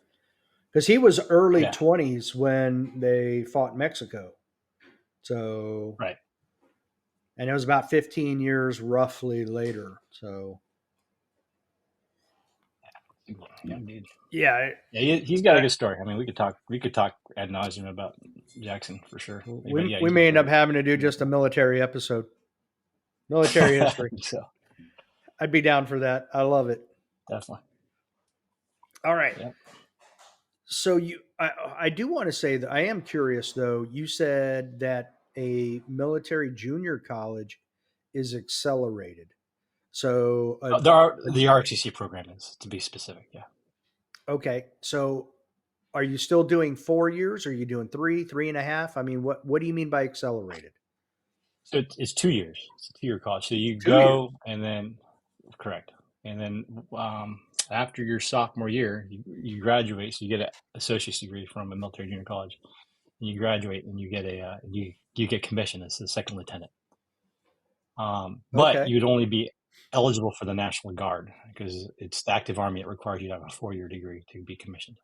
because he was early Yeah. 20s when they fought Mexico. So, Right. and it was about 15 years roughly later. So, Young dude. yeah, Yeah, he's got a good story. I mean, we could talk ad nauseum about Jackson for sure. But yeah, we he's got a may end up great. having to do just a military episode, military history. So I'd be down for that. I love it. definitely. All right. Yeah. So I do want to say that I am curious though. You said that a military junior college is accelerated. So, The ROTC program is, to be specific. Yeah. okay. So, are you still doing 4 years? Or are you doing three and a half? I mean, what do you mean by accelerated? So it's 2 years. It's a 2 year college. So you 2 years. go and then correct, and then after your sophomore year, you graduate. So you get an associate's degree from a military junior college, and you graduate and you get you get commissioned as a second lieutenant. But Okay. you'd only be eligible for the National Guard because it's the active army. It requires you to have a 4 year degree to be commissioned.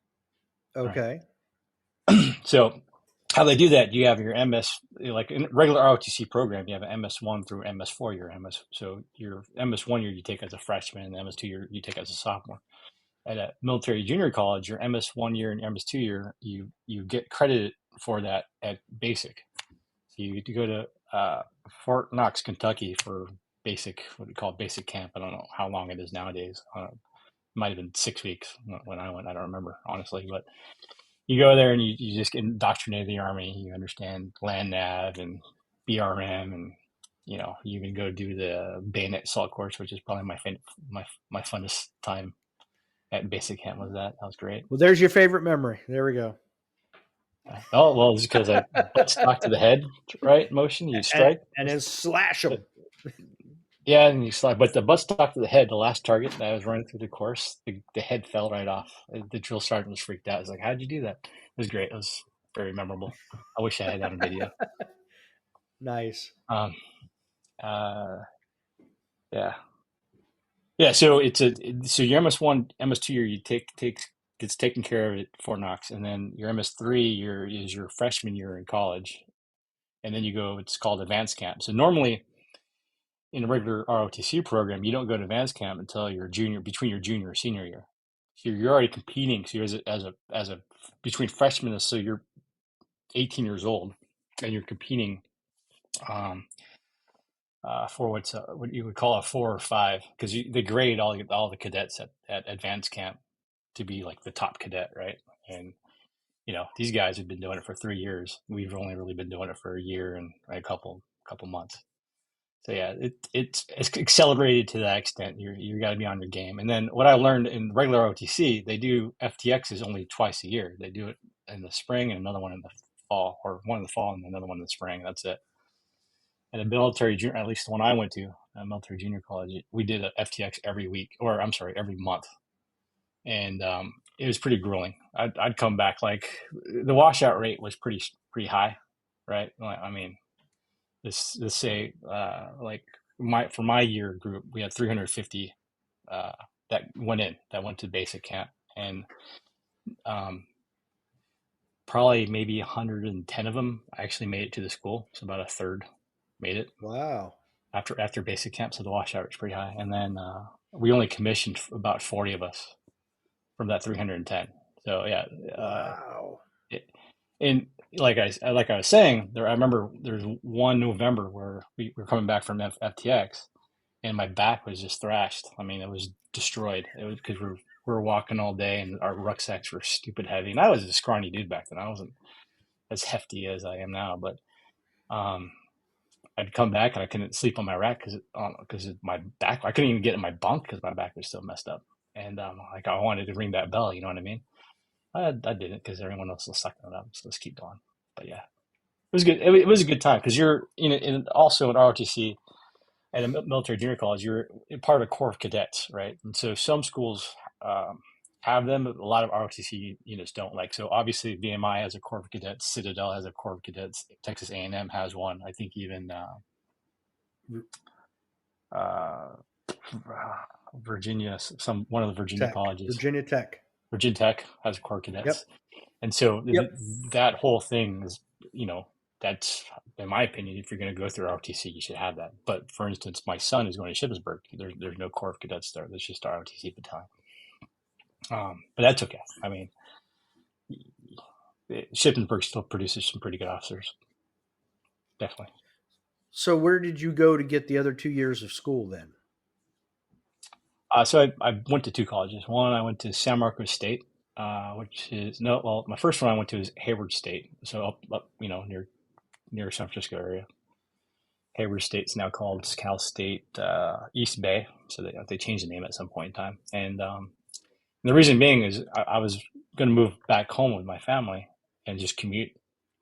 All right. Okay. So how they do that, you have your MS, like in regular ROTC program, you have an MS1 through MS4 year. So your MS1 year you take as a freshman, and MS2 year you take as a sophomore. At a military junior college, your MS1 year and MS2 year, you get credited for that at basic. So you get to go to Fort Knox, Kentucky for basic, what we call basic camp. I don't know how long it is nowadays. It might have been 6 weeks when I went. I don't remember honestly, but you go there and you just get indoctrinated in the army. You understand land nav and BRM, and you even go do the bayonet assault course, which is probably my funnest time at basic camp. That was great. Well, there's your favorite memory. There we go. Oh well, it's because I butt stock to the head, right? Motion you and strike. and then slash them. Yeah, and you slide, but the butt stock to the head, the last target that I was running through the course, the head fell right off. The drill sergeant was freaked out. He's like, "How'd you do that?" It was great. It was very memorable. I wish I had that on video. Nice. Um, uh, yeah, yeah. So so your MS1, MS2 year you take gets taken care of at Fort Knox, and then your MS3 year is your freshman year in college, and then you go. It's called advanced camp. So normally in a regular ROTC program, you don't go to advanced camp until your between your junior and senior year. So you're already competing. So you're as a between freshmen, so you're 18 years old, and you're competing um, for what you would call a 4 or 5, because they grade all the cadets at advanced camp to be like the top cadet, right? And these guys have been doing it for 3 years. We've only really been doing it for a year and a couple months. So yeah, it's accelerated to that extent. You got to be on your game. And then what I learned in regular OTC, they do FTXs only twice a year. They do it in the spring and another one in the fall, or one in the fall and another one in the spring. That's it. And a military junior, at least the one I went to, a military junior college, we did a FTX every week, or I'm sorry, every month, and it was pretty grueling. I'd come back like the washout rate was pretty high, right? I mean, let's say like for my year group, we had 350 uh, that went to basic camp, and um, probably maybe 110 of them actually made it to the school. So about a third made it Wow. after basic camp. So the washout was pretty high. And then we only commissioned about 40 of us from that 310. So yeah, Wow. it, and like I was saying, I remember there's one November where we were coming back from FTX, and my back was just thrashed. I mean, it was destroyed. It was because we were walking all day, and our rucksacks were stupid heavy. And I was a scrawny dude back then. I wasn't as hefty as I am now, but um, I'd come back and I couldn't sleep on my rack because my back. I couldn't even get in my bunk because my back was still messed up. And like I wanted to ring that bell. You know what I mean? I didn't because everyone else was sucking it up. So let's keep going. But yeah, it was good. It was a good time because you're also in ROTC at a military junior college. You're part of Corps of Cadets, right? And so some schools have them, but a lot of ROTC units don't. Like so, obviously VMI has a Corps of Cadets, Citadel has a Corps of Cadets, Texas A&M has one. I think even uh, Virginia, one of the Virginia Tech. colleges, Virginia Tech. Virginia Tech has Corps of Cadets. Yep. And so Yep. that whole thing is, that's, in my opinion, if you're going to go through ROTC, you should have that. But for instance, my son is going to Shippensburg. There's no Corps of Cadets there. There's just ROTC battalion. But that's okay. I mean, Shippensburg still produces some pretty good officers. Definitely. So where did you go to get the other 2 years of school then? So I went to two colleges. One, I went to San Marcos State, which is no. Well, my first one I went to was Hayward State, so up near San Francisco area. Hayward State's now called Cal State East Bay, so they changed the name at some point in time. And the reason being is I was going to move back home with my family and just commute,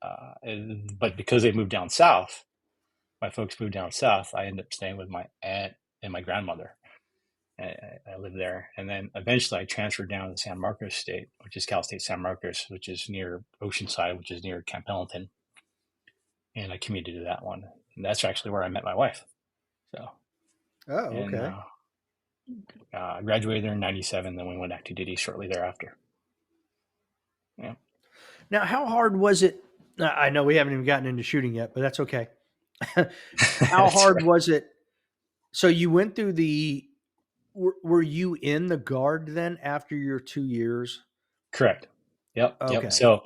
but because they moved down south, my folks moved down south. I ended up staying with my aunt and my grandmother. I lived there, and then eventually I transferred down to San Marcos State, which is Cal State San Marcos, which is near Oceanside, which is near Camp Pendleton, and I commuted to that one. And that's actually where I met my wife. So, Oh, and okay. I graduated there in '97. Then we went active duty shortly thereafter. Yeah, Now, how hard was it? I know we haven't even gotten into shooting yet, but that's okay. How that's hard right. was it? So you went through the. Were you in the guard then after your 2 years? Correct. Yep. Okay. So,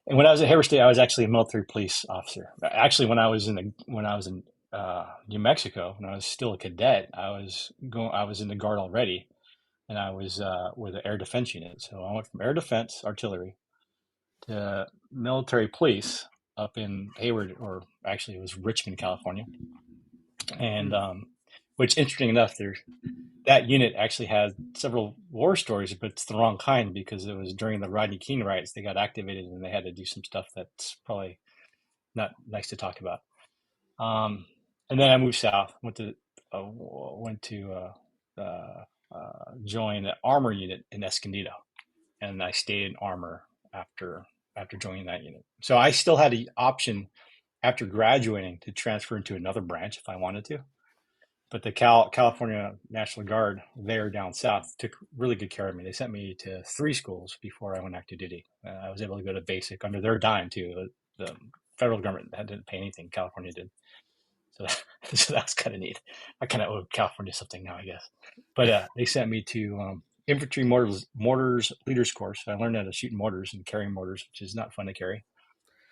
and when I was at Hayward State, I was actually a military police officer. Actually, when I was in New Mexico, when I was still a cadet, I was in the guard already, and I was with the air defense unit. So I went from air defense artillery to military police up in Hayward, or actually it was Richmond, California. And Hmm. which, interesting enough, that unit actually had several war stories, but it's the wrong kind because it was during the Rodney King riots. They got activated and they had to do some stuff that's probably not nice to talk about. And then I moved south, went to join the armor unit in Escondido, and I stayed in armor after joining that unit. So I still had the option after graduating to transfer into another branch if I wanted to. But the California National Guard there down south took really good care of me. They sent me to 3 schools before I went active duty. I was able to go to basic under their dime too. The federal government didn't pay anything. California did. So, so that's kind of neat. I kind of owe California something now, I guess. But they sent me to infantry mortars leaders course. I learned how to shoot mortars and carry mortars, which is not fun to carry,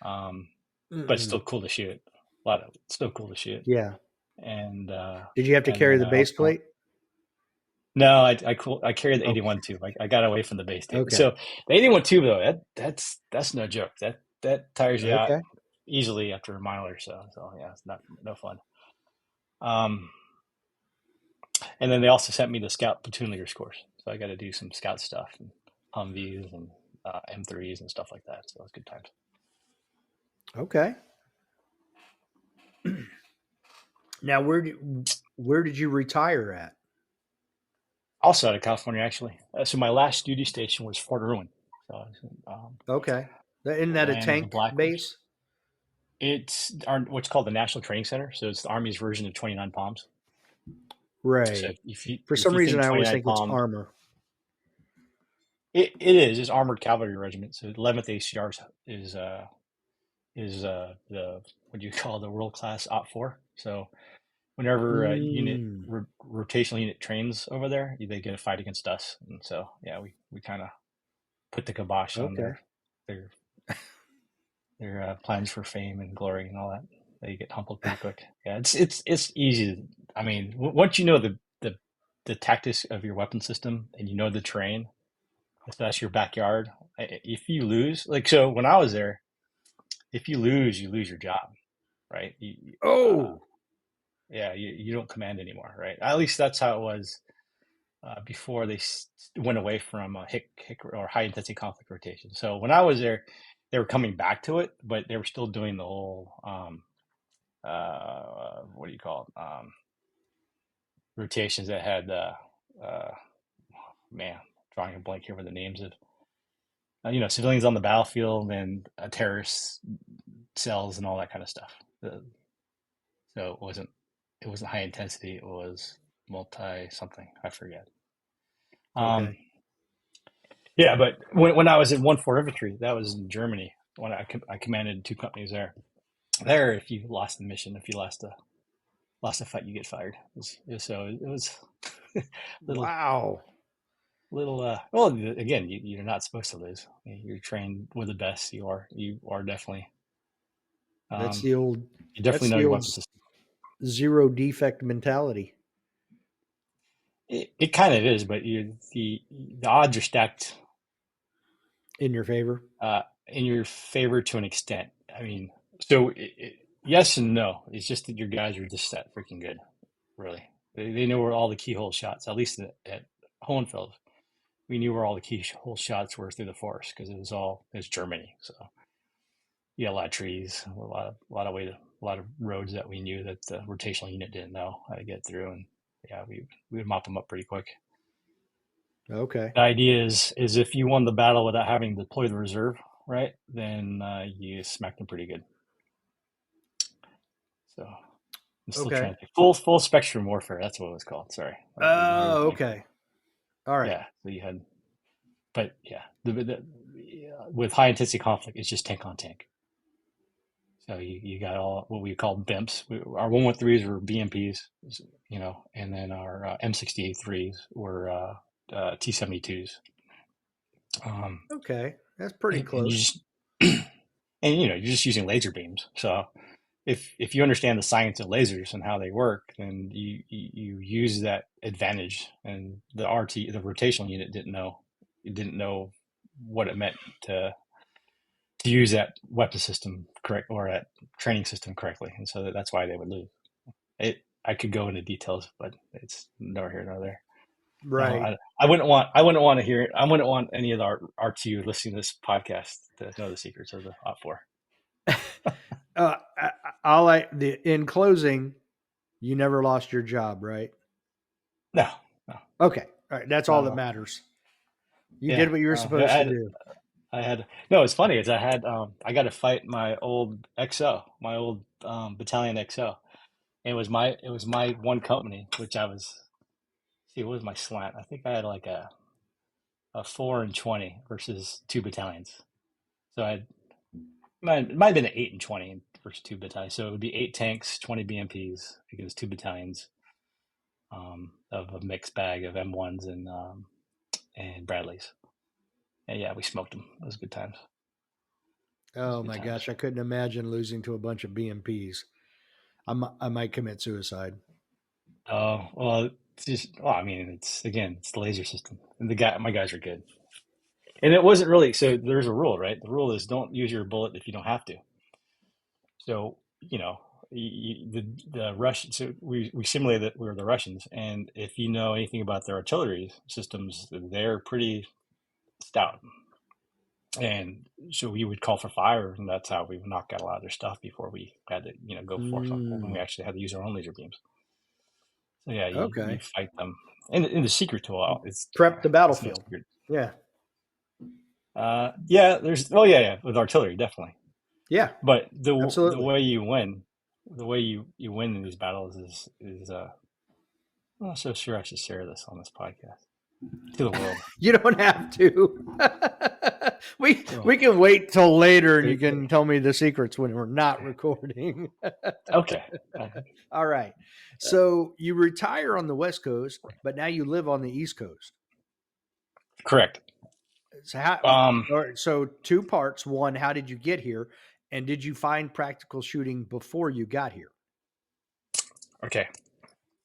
um, but it's still Mm-mm. cool to shoot. A lot of it's still cool to shoot. Yeah. And Did you have to carry then the I base also plate? no, I carried the Okay. 81 tube. I got away from the base tape. Okay. So the 81 tube though, that's no joke. That tires you out Okay. easily after a mile or so. So yeah, it's not no fun. Um, and then they also sent me the scout platoon leaders course. So I got to do some scout stuff and Humvees and M3s and stuff like that. So it was good times. Okay. Now, where did you retire at? Also out of California, actually. So my last duty station was Fort Irwin. So I was Okay. Isn't that a land of the tank Black Horse. base? It's what's called the National Training Center. So it's the Army's version of 29 Palms. So Right. if you For if some you reason, think I always 29 think it's Palms, armor. It is. It's armored cavalry regiment. So 11th ACR is the what do you call the world class Op 4. So whenever Mm, rotational unit trains over there, they get a fight against us, and so yeah, we kind of put the kibosh on okay. their plans for fame and glory and all that. They get humbled pretty quick. Yeah, it's easy. I mean, once you know the tactics of your weapon system and you know the terrain, if that's your backyard, if you lose, like so when I was there, if you lose your job, right? Oh, Yeah, you don't command anymore, right? At least that's how it was before they went away from HIC or high intensity conflict rotation. So when I was there, they were coming back to it, but they were still doing the whole what do you call it? Rotations that had uh, man, drawing a blank here with the names of civilians on the battlefield and terrorist cells and all that kind of stuff. So it wasn't high intensity. It was multi something. I forget. Um, okay. yeah, but when I was in 1 4 Infantry, that was in Germany. When I commanded 2 companies there. There, if you lost the mission, if you lost a fight, you get fired. So it was little Wow. well, again, you're not supposed to lose. You're trained with the best. You are definitely That's um, the old you definitely that's know the your old weapon system. zero defect mentality It kind of is, but the odds are stacked in your favor. in your favor to an extent. I mean, so yes and no. It's just that your guys are just that freaking good, really. They know where all the keyhole shots, at least at Hohenfeld. We knew where all the keyhole shots were through the forest because it's Germany. So yeah, a lot of trees, a lot of roads that we knew that the rotational unit didn't know how to get through, and yeah, we would mop them up pretty quick. Okay. The idea is if you won the battle without having to deploy the reserve, right? Then you smacked them pretty good. So I'm still Okay. trying to think. Full spectrum warfare. That's what it was called. Sorry, we were Oh, blanking. okay. All right. Yeah, so you had, but yeah, with high intensity conflict, it's just tank on tank. So you got all what we call BIMPs. Our 113s were BMPs, and then our M68-3s were T-72s. Um, Okay. That's pretty and you close. just and you're just using laser beams. So if you understand the science of lasers and how they work, then you use that advantage. And the rotational unit didn't know. It didn't know what it meant to use that weapon system correct or that training system correctly, and so that's why they would lose. I could go into details, but it's nor here nor there. Right. I wouldn't want to hear it. I wouldn't want any of the R2 listening to this podcast to know the secrets of the Op 4. In closing, you never lost your job, right? No, no, Okay. All right. That's all not at that all. matters. You Yeah, did what you were no, supposed to do. I had no. It's funny is I got to fight my old XO, my old battalion XO. And it was my one company, which I was. See, what was my slant? I think I had like a 4 and 20 versus 2 battalions. So it might have been an 8 and 20 versus 2 battalions. So it would be 8 tanks, 20 BMPs against 2 battalions of a mixed bag of M1s and Bradleys. And yeah, we smoked them. It was good times. It was Oh good my times. gosh, I couldn't imagine losing to a bunch of BMPs. I might commit suicide. Oh well, it's just. Well, I mean, it's the laser system, and my guys are good. And it wasn't really so. There's a rule, right? The rule is don't use your bullet if you don't have to. So the Russians. So we simulated that we were the Russians, and if you know anything about their artillery systems, they're pretty stout. And so we would call for fire, and that's how we would knock out a lot of their stuff before we had to go for something. When we Mm, actually had to use our own laser beams. So yeah, you okay. fight them. And the secret to all Prep the it's no battlefield. secret. Yeah. Yeah, yeah, with artillery definitely. Yeah. But the Absolutely. way you win, the way you win in these battles is I'm not so sure I should share this on this podcast. to the world. You don't have to. We So, can wait till later, and there- you can tell me the secrets when we're not recording. okay. All right. So you retire on the West Coast, but now you live on the East Coast. Correct. So how? Um, All right, so two parts. One, how did you get here, and did you find practical shooting before you got here? okay.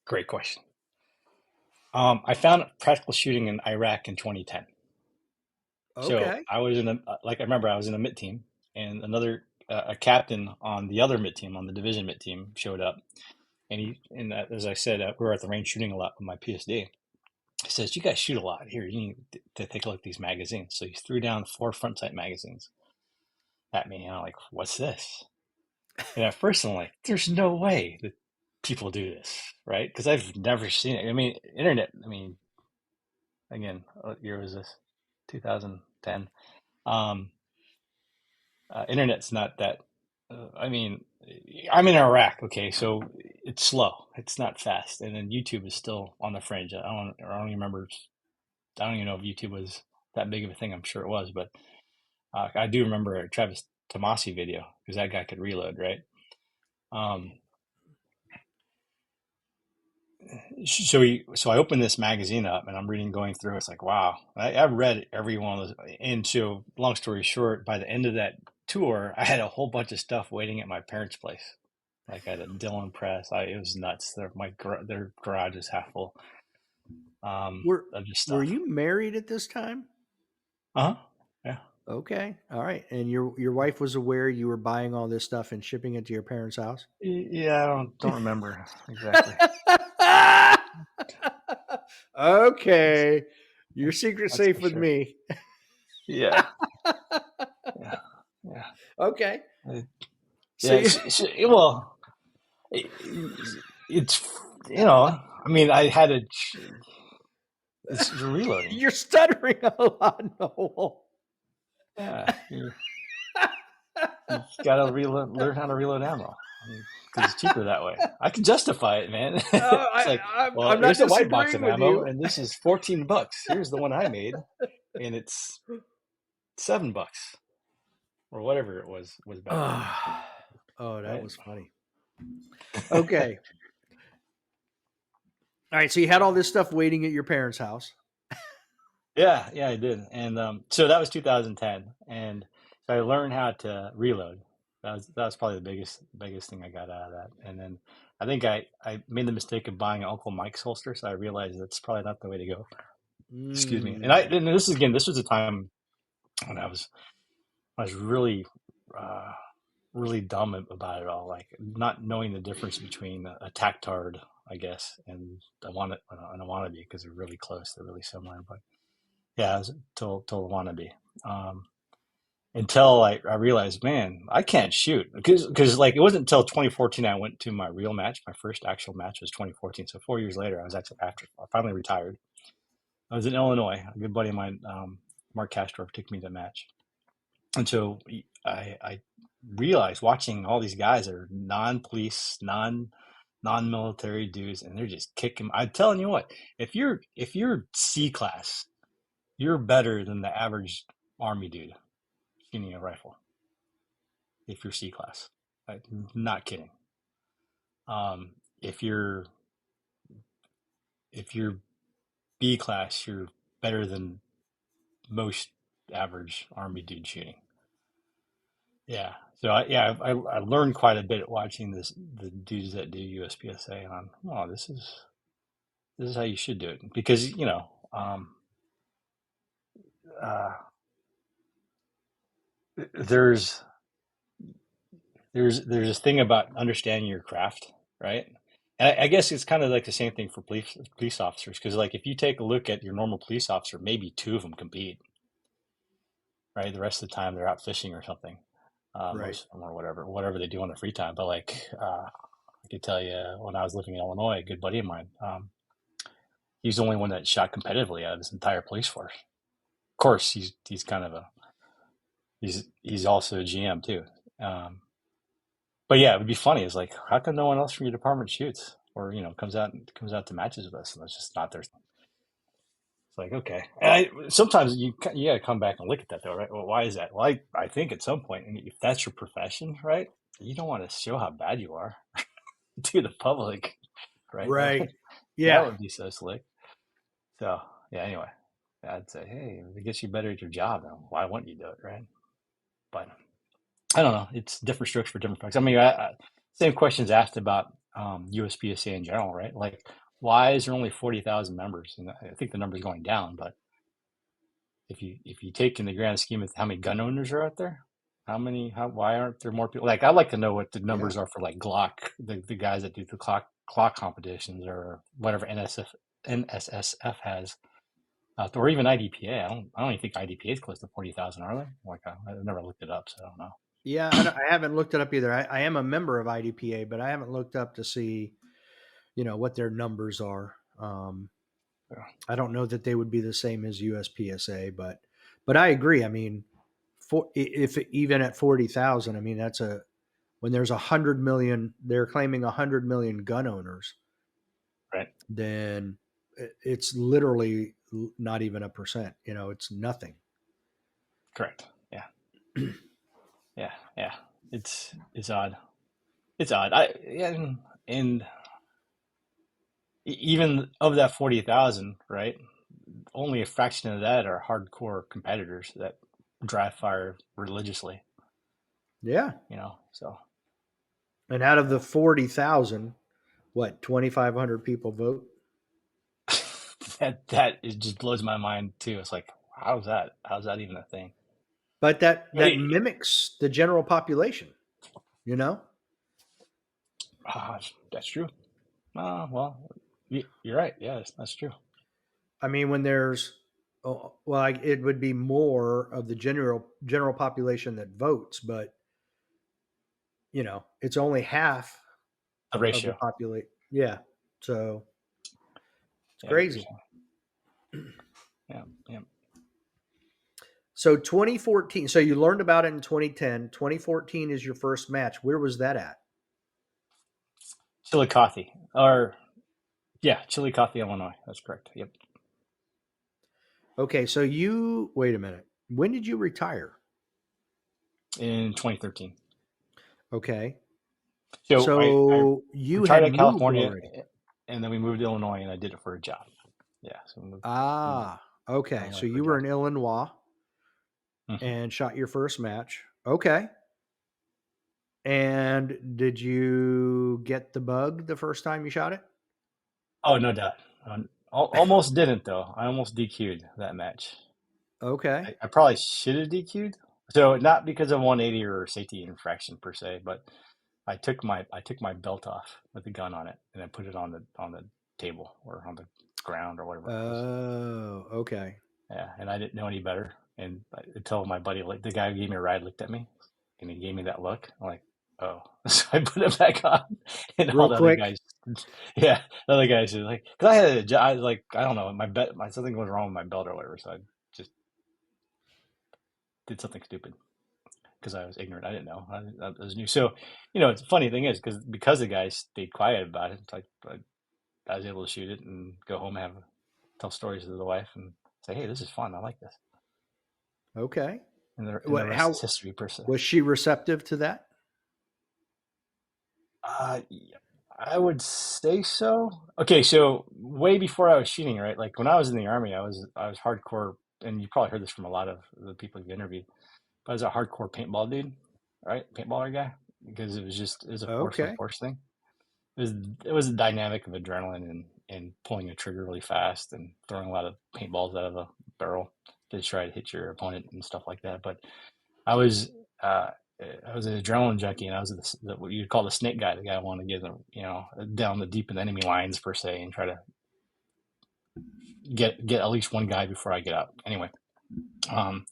Great question. I found practical shooting in Iraq in 2010. So Okay. I was in a like I remember I was in a MIT team, and another a captain on the other MIT team, on the division MIT team, showed up, and as I said, we were at the range shooting a lot with my PSD. He says, "You guys shoot a lot here. You need to take a look at these magazines." So he threw down 4 front sight magazines at me, and I'm like, "What's this?" And at first I'm like, "There's no way that people do this, right?" Because I've never seen it. I mean, internet. I mean, again, what year was this? 2010. Um, Internet's not that. I mean, I'm in Iraq, okay, so it's slow. It's not fast, and then YouTube is still on the fringe. I don't even remember. I don't even know if YouTube was that big of a thing. I'm sure it was, but I do remember a Travis Tomasi video because that guy could reload, right? Um, so I opened this magazine up and I'm reading, going through. It's like, wow, I've read every one of those. And so, long story short, by the end of that tour, I had a whole bunch of stuff waiting at my parents' place. Like I had a Dylan press. It was nuts. Their garage is half full Were of just Were stuff. you married at this time? Uh huh. Yeah. Okay. All right. And your wife was aware you were buying all this stuff and shipping it to your parents' house? Yeah. I don't remember exactly. That's, Okay. Your secret's that's safe for with sure. me. Yeah. Yeah. Yeah. Okay. Uh, So Yeah. you, Well, it, it's I mean, I had a it's reloading. you're stuttering a lot, Noel. Yeah, you gotta learn how to reload ammo because it's cheaper that way. I can justify it, man. It's like, well, I'm not here's a white box disagreeing of with ammo, you. and this is $14. Here's the one I made, and it's $7 or whatever it was back then, Oh, that right? was funny. Okay. All right. So you had all this stuff waiting at your parents' house. Yeah, yeah, I did. And so that was 2010, and so I learned how to reload. That was probably the biggest thing I got out of that. And then I think I made the mistake of buying an Uncle Mike's holster, so I realized that's probably not the way to go. Excuse me. Mm. And this was a time when I was really uh, really dumb about it all, like not knowing the difference between a tactard, I guess, and a wannabe because they're really close, they're really similar, but. Yeah, I was total wannabe. Um, until I realized, man, I can't shoot because like it wasn't until 2014 I went to my real match. My first actual match was 2014. So 4 years later, I was actually after I finally retired. I was in Illinois. A good buddy of mine, Mark Castro, took me to match, and so I realized watching all these guys that are non-police, non-military dudes, and they're just kicking. I'm telling you what, if you're C class, you're better than the average army dude shooting a rifle if you're C class. I'm not kidding. Um, if you're if you're B class, you're better than most average army dude shooting. Yeah. So I learned quite a bit watching the dudes that do USPSA, and oh, this is how you should do it because uh, there's there's this thing about understanding your craft, right? And I guess it's kind of like the same thing for police officers because like if you take a look at your normal police officer, maybe two of them compete, right? The rest of the time they're out fishing or something, Right. most of them or whatever they do on their free time. But like I could tell you when I was living in Illinois, a good buddy of mine, he's the only one that shot competitively out of his entire police force. Of course, he's kind of a he's also a GM too. Um, But yeah, it would be funny. It's like, how come no one else from your department shoots or comes out to matches with us? And that's just not their. It's like, okay. And sometimes you gotta come back and look at that though, right? Well, why is that? Well, I think at some point, if that's your profession, right, you don't want to show how bad you are to the public, right? Right. That Yeah. would be so slick. So yeah. Anyway, I'd say, hey, if it gets you better at your job, then why wouldn't you do it, right? But I don't know. It's different strokes for different folks. I mean, same questions asked about USPSA in general, right? Like, why is there only 40,000 members? And I think the number's going down, but if you take in the grand scheme of how many gun owners are out there, why aren't there more people? Like, I'd like to know what the Yeah. numbers are for like Glock, the guys that do the clock competitions or whatever NSSF has, or even IDPA. I don't even think IDPA is close to 40,000, are they? Like, I've never looked it up, so I don't know. Yeah. I haven't looked it up either. I am a member of IDPA, but I haven't looked up to see, what their numbers are. Yeah, I don't know that they would be the same as USPSA, but I agree. I mean, if even at 40,000, I mean that's when there's 100 million, they're claiming 100 million gun owners, right. then it's literally not even a percent. It's nothing. Correct. Yeah. Yeah. Yeah. It's odd. It's odd. And even of that 40,000, right? Only a fraction of that are hardcore competitors that dry fire religiously, Yeah. so And out of the yeah. 40,000, what, 2,500 people vote? That it just blows my mind too. It's like, how's that even a thing? But that Hey, mimics the general population, you know? that's true. Well, you're right. Yeah, that's true. I mean, when there's, well, it would be more of the general population that votes, but it's only half The of the ratio. population. Yeah, so it's Yeah, I get what you're crazy. saying. Yeah, yeah. So 2014. So you learned about it in 2010. 2014 is your first match. Where was that at? Chillicothe, or yeah, Chillicothe, Illinois. That's correct. Yep. Okay, so you wait a minute. When did you retire? In 2013. Okay, So I so you retired had out of moved California, already. and then we moved to Illinois, and I did it for a job. Yeah, so we moved to Ah, okay. Illinois So for a you were job. in Illinois Hmm. and shot your first match. Okay. And did you get the bug the first time you shot it? Oh, no doubt. Almost didn't though. I almost DQ'd that match. Okay. I probably should have DQ'd. So not because of 180 or safety infraction per se, but I took my belt off with the gun on it, and I put it on the table or on the ground or whatever it was. Oh, okay. Yeah, and I didn't know any better. And until my buddy, like the guy who gave me a ride, looked at me, and he gave me that look. I'm like, oh. So I put it back on, and all Real the other quick. guys, yeah, the other guys are like, because I had I was like, I don't know, my something was wrong with my belt or whatever, so I just did something stupid because I was ignorant. I didn't know. I was new. So, it's the funny thing is because the guys stayed quiet about it, it's like I was able to shoot it and go home and tell stories to the wife and say, hey, this is fun. I like this. Okay. And the What? rest is How history per se. was she receptive to that? Yeah, I would say so. Okay, so way before I was shooting, right? Like when I was in the army, I was hardcore, and you probably heard this from a lot of the people you've interviewed. But I was a hardcore paintball dude, right? Paintballer guy, because it was a force on Okay. force thing. It was a dynamic of adrenaline and pulling a trigger really fast and throwing a lot of paintballs out of a barrel to try to hit your opponent and stuff like that. But I was uh, I was an adrenaline junkie, and I was what you'd call the snake guy, the guy who wanted to get down the deep in the enemy lines per se, and try to get at least one guy before I get out. Anyway, um,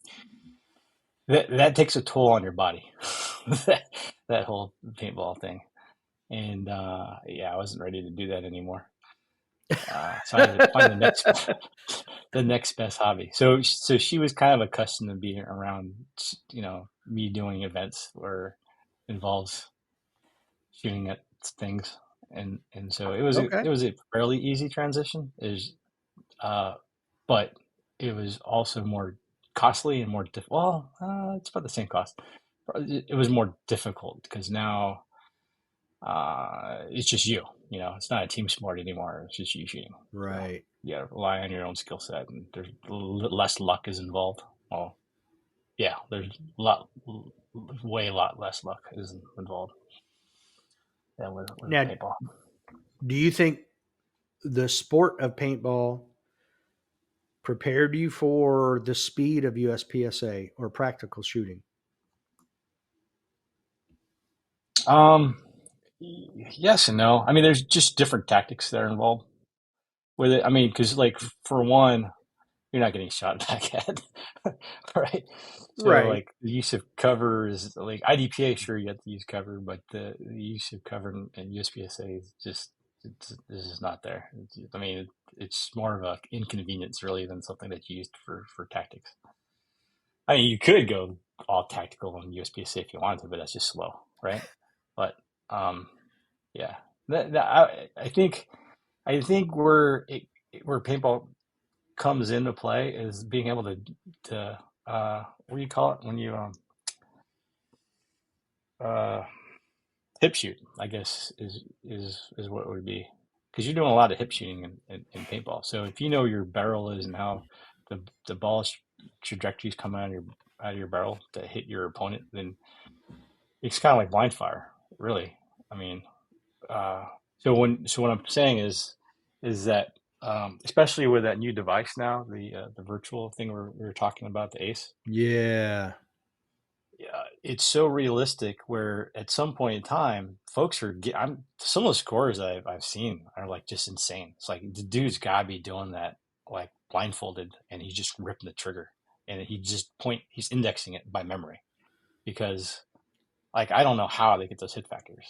that takes a toll on your body, that that whole paintball thing, and yeah, I wasn't ready to do that anymore. So I had to find the next best hobby. So she was kind of accustomed to being around, me doing events where it involves shooting at things, and so it was a Okay. it was a fairly easy transition. Is uh, but it was also more costly and more it's about the same cost. It was more difficult because now it's just you. It's not a team sport anymore. It's just you shooting. So Right. you got to rely on your own skill set, and there's less luck is involved. Well, yeah, there's way a lot less luck is involved than with Now, paintball. do you think the sport of paintball prepared you for the speed of USPSA or practical shooting? Um, yes and no. I mean, there's just different tactics that are involved with it. I mean, because like for one, you're not getting shot in the back head, right? So Right. like the use of cover is like IDPA, sure you have to use cover, but the use of cover in USPSA is just this is not there. I mean, it's more of a inconvenience really than something that's used for tactics. I mean, you could go all tactical on USPSA if you wanted to, but that's just slow, right? But um, yeah, I think where paintball comes into play is being able to what do you call it when you uh hip shoot, I guess is what it would be, because you're doing a lot of hip shooting in paintball. So if you know your barrel is and how the ball's trajectories come out of your barrel to hit your opponent, then it's kind of like blind fire, really. I mean, uh, so what I'm saying is that especially with that new device now, the virtual thing we were talking about, the Ace. Yeah. Yeah, it's so realistic where at some point in time, folks I'm some of the scores I've seen are like just insane. It's like the dude's gotta be doing that like blindfolded and he's just ripping the trigger and he's indexing it by memory because like I don't know how they get those hit factors.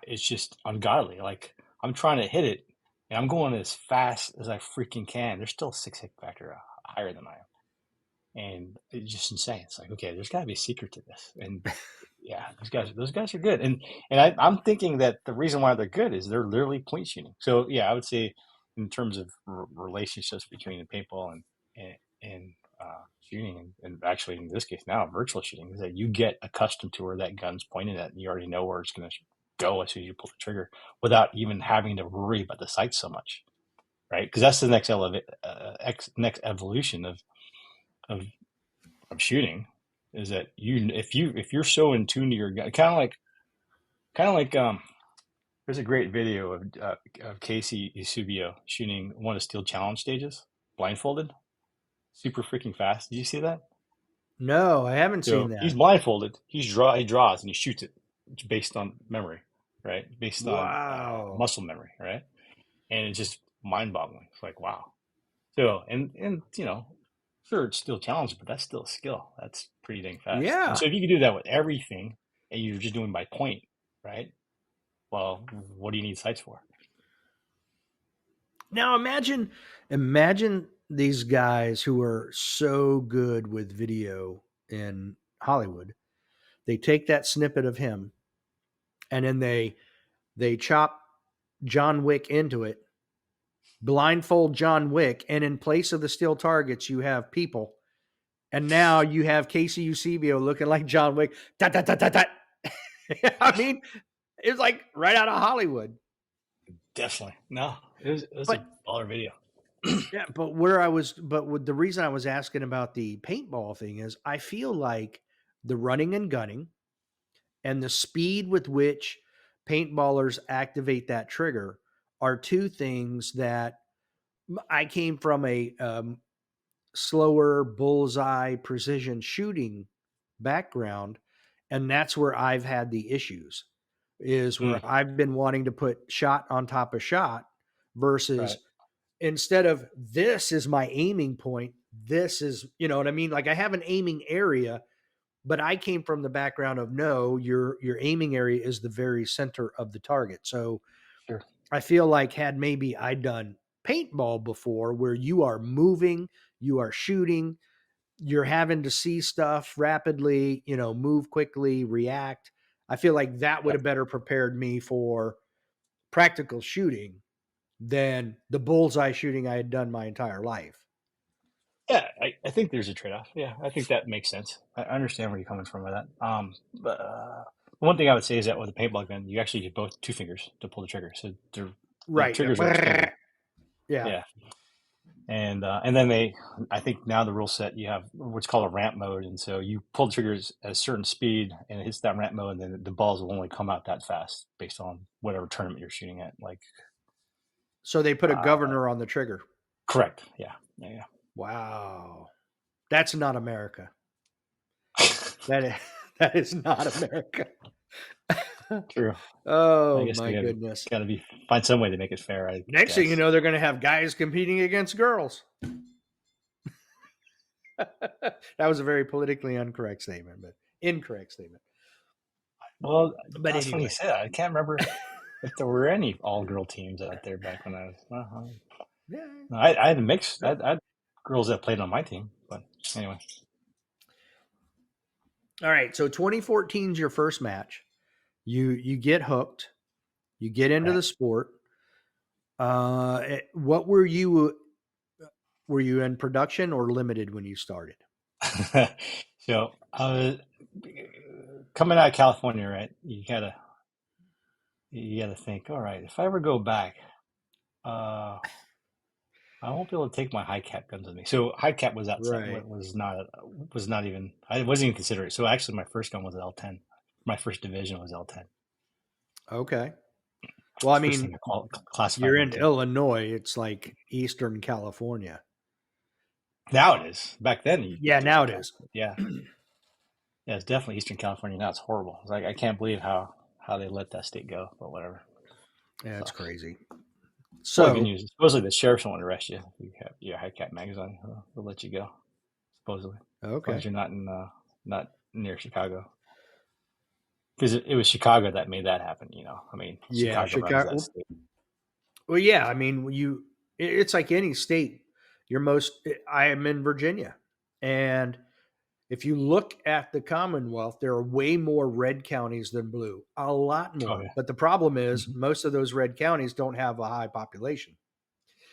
It's just ungodly. Like I'm trying to hit it and I'm going as fast as I freaking can. There's still 6 hit factor higher than I am. And it's just insane. It's like, okay, there's got to be a secret to this. And yeah, those guys are good. And I'm thinking that the reason why they're good is they're literally point shooting. So yeah, I would say in terms of relationships between the paintball and shooting, and actually in this case now virtual shooting, is that you get accustomed to where that gun's pointed at, and you already know where it's going to go as soon as you pull the trigger, without even having to worry about the sight so much, right? Because that's the next evolution of shooting, is that if you're so in tune to your gun, kind of like there's a great video of Casey Eusebio shooting one of Steel Challenge stages blindfolded, super freaking fast. Did you see that? No, I haven't seen So he's that. blindfolded. He draws and he shoots it. It's based on memory, right? Based on Wow. muscle memory, right? And it's just mind-boggling. It's like wow. So and sure it's still challenging, but that's still a skill. That's pretty dang fast. And Yeah. so if you can do that with everything, and you're just doing by point, right? Well, what do you need sights for? Now imagine these guys who are so good with video in Hollywood. They take that snippet of him and then they chop John Wick into it, blindfold John Wick, and in place of the steel targets, you have people. And now you have Casey Eusebio looking like John Wick. Dot, dot, dot, dot, dot. I mean, it's like right out of Hollywood. Definitely. No, it was a But baller video. yeah, but with the reason I was asking about the paintball thing is I feel like the running and gunning and the speed with which paintballers activate that trigger are two things that I came from a slower bullseye precision shooting background, and that's where I've had the issues, is Mm, where I've been wanting to put shot on top of shot right. versus instead of this is my aiming point, this is, you know what I mean? Like I have an aiming area, but I came from the background of no, your aiming area is the very center of the target. So Sure. I feel like had maybe I done paintball before where you are moving, you are shooting, you're having to see stuff rapidly, move quickly, react. I feel like that would Yep. have better prepared me for practical shooting than the bullseye shooting I had done my entire life. Yeah, I think there's a trade-off. Yeah, I think that makes sense. I understand where you're coming from with that. But one thing I would say is that with a paintball gun, you actually get both two fingers to pull the trigger, so the Right. triggers are extended. Yeah. Yeah, and then I think now the rule set you have what's called a ramp mode, and so you pull the triggers at a certain speed, and it hits that ramp mode, and then the balls will only come out that fast based on whatever tournament you're shooting at. Like, So they put a governor on the trigger. correct. Yeah. Yeah. Wow. That's not America. That is not America. True. I Oh guess my they goodness. gotta find some way to make it fair. I Next thing you guess. know, they're going to have guys competing against girls. That was a very politically incorrect statement. Well, But that's funny you anyway. said that. I can't remember if there were any all-girl teams out there back when I was. Yeah. No, I had a mix. I had girls that played on my team, but anyway. All right. So 2014 is your first match. You get hooked. You get into Right. the sport. What were you? Were you in production or limited when you started? So coming out of California, right? You gotta think. All right, if I ever go back, uh, I won't be able to take my high cap guns with me. So high cap was outside. Right. Was not even. I wasn't even considered. So actually, my first gun was an L10. My first division was L10. Okay. Well, I First mean, thing I classified you're in into. Illinois. It's like Eastern California. Now it is. Back then, Yeah, now it is. yeah, yeah, it's definitely Eastern California. Now it's horrible. It's like I can't believe how they let that state go. But whatever. Yeah, it's Sucks. crazy. Well, the good So, news is supposedly the sheriffs won't arrest you. You have your high cap mags on. They'll let you go. Supposedly, as long okay. as you're not near Chicago. Because it was Chicago that made that happen. I mean, Yeah, Chicago runs that Chicago. state. Well, yeah, I mean, it's like any state. I am in Virginia. And if you look at the Commonwealth, there are way more red counties than blue, a lot Oh more. yeah, But the problem is, hmm most of those red counties don't have a high population.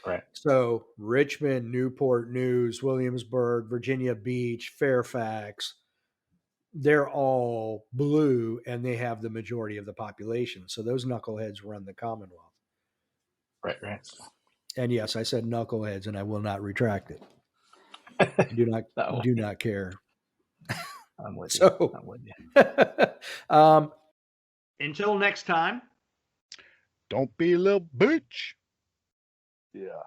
right, So, Richmond, Newport News, Williamsburg, Virginia Beach, Fairfax, they're all blue and they have the majority of the population. So, those knuckleheads run the Commonwealth. right. And yes, I said knuckleheads, and I will not retract it. Do not No, do not care. I'm with you. So, I'm with you. um, until next time. Don't be a little bitch. Yeah.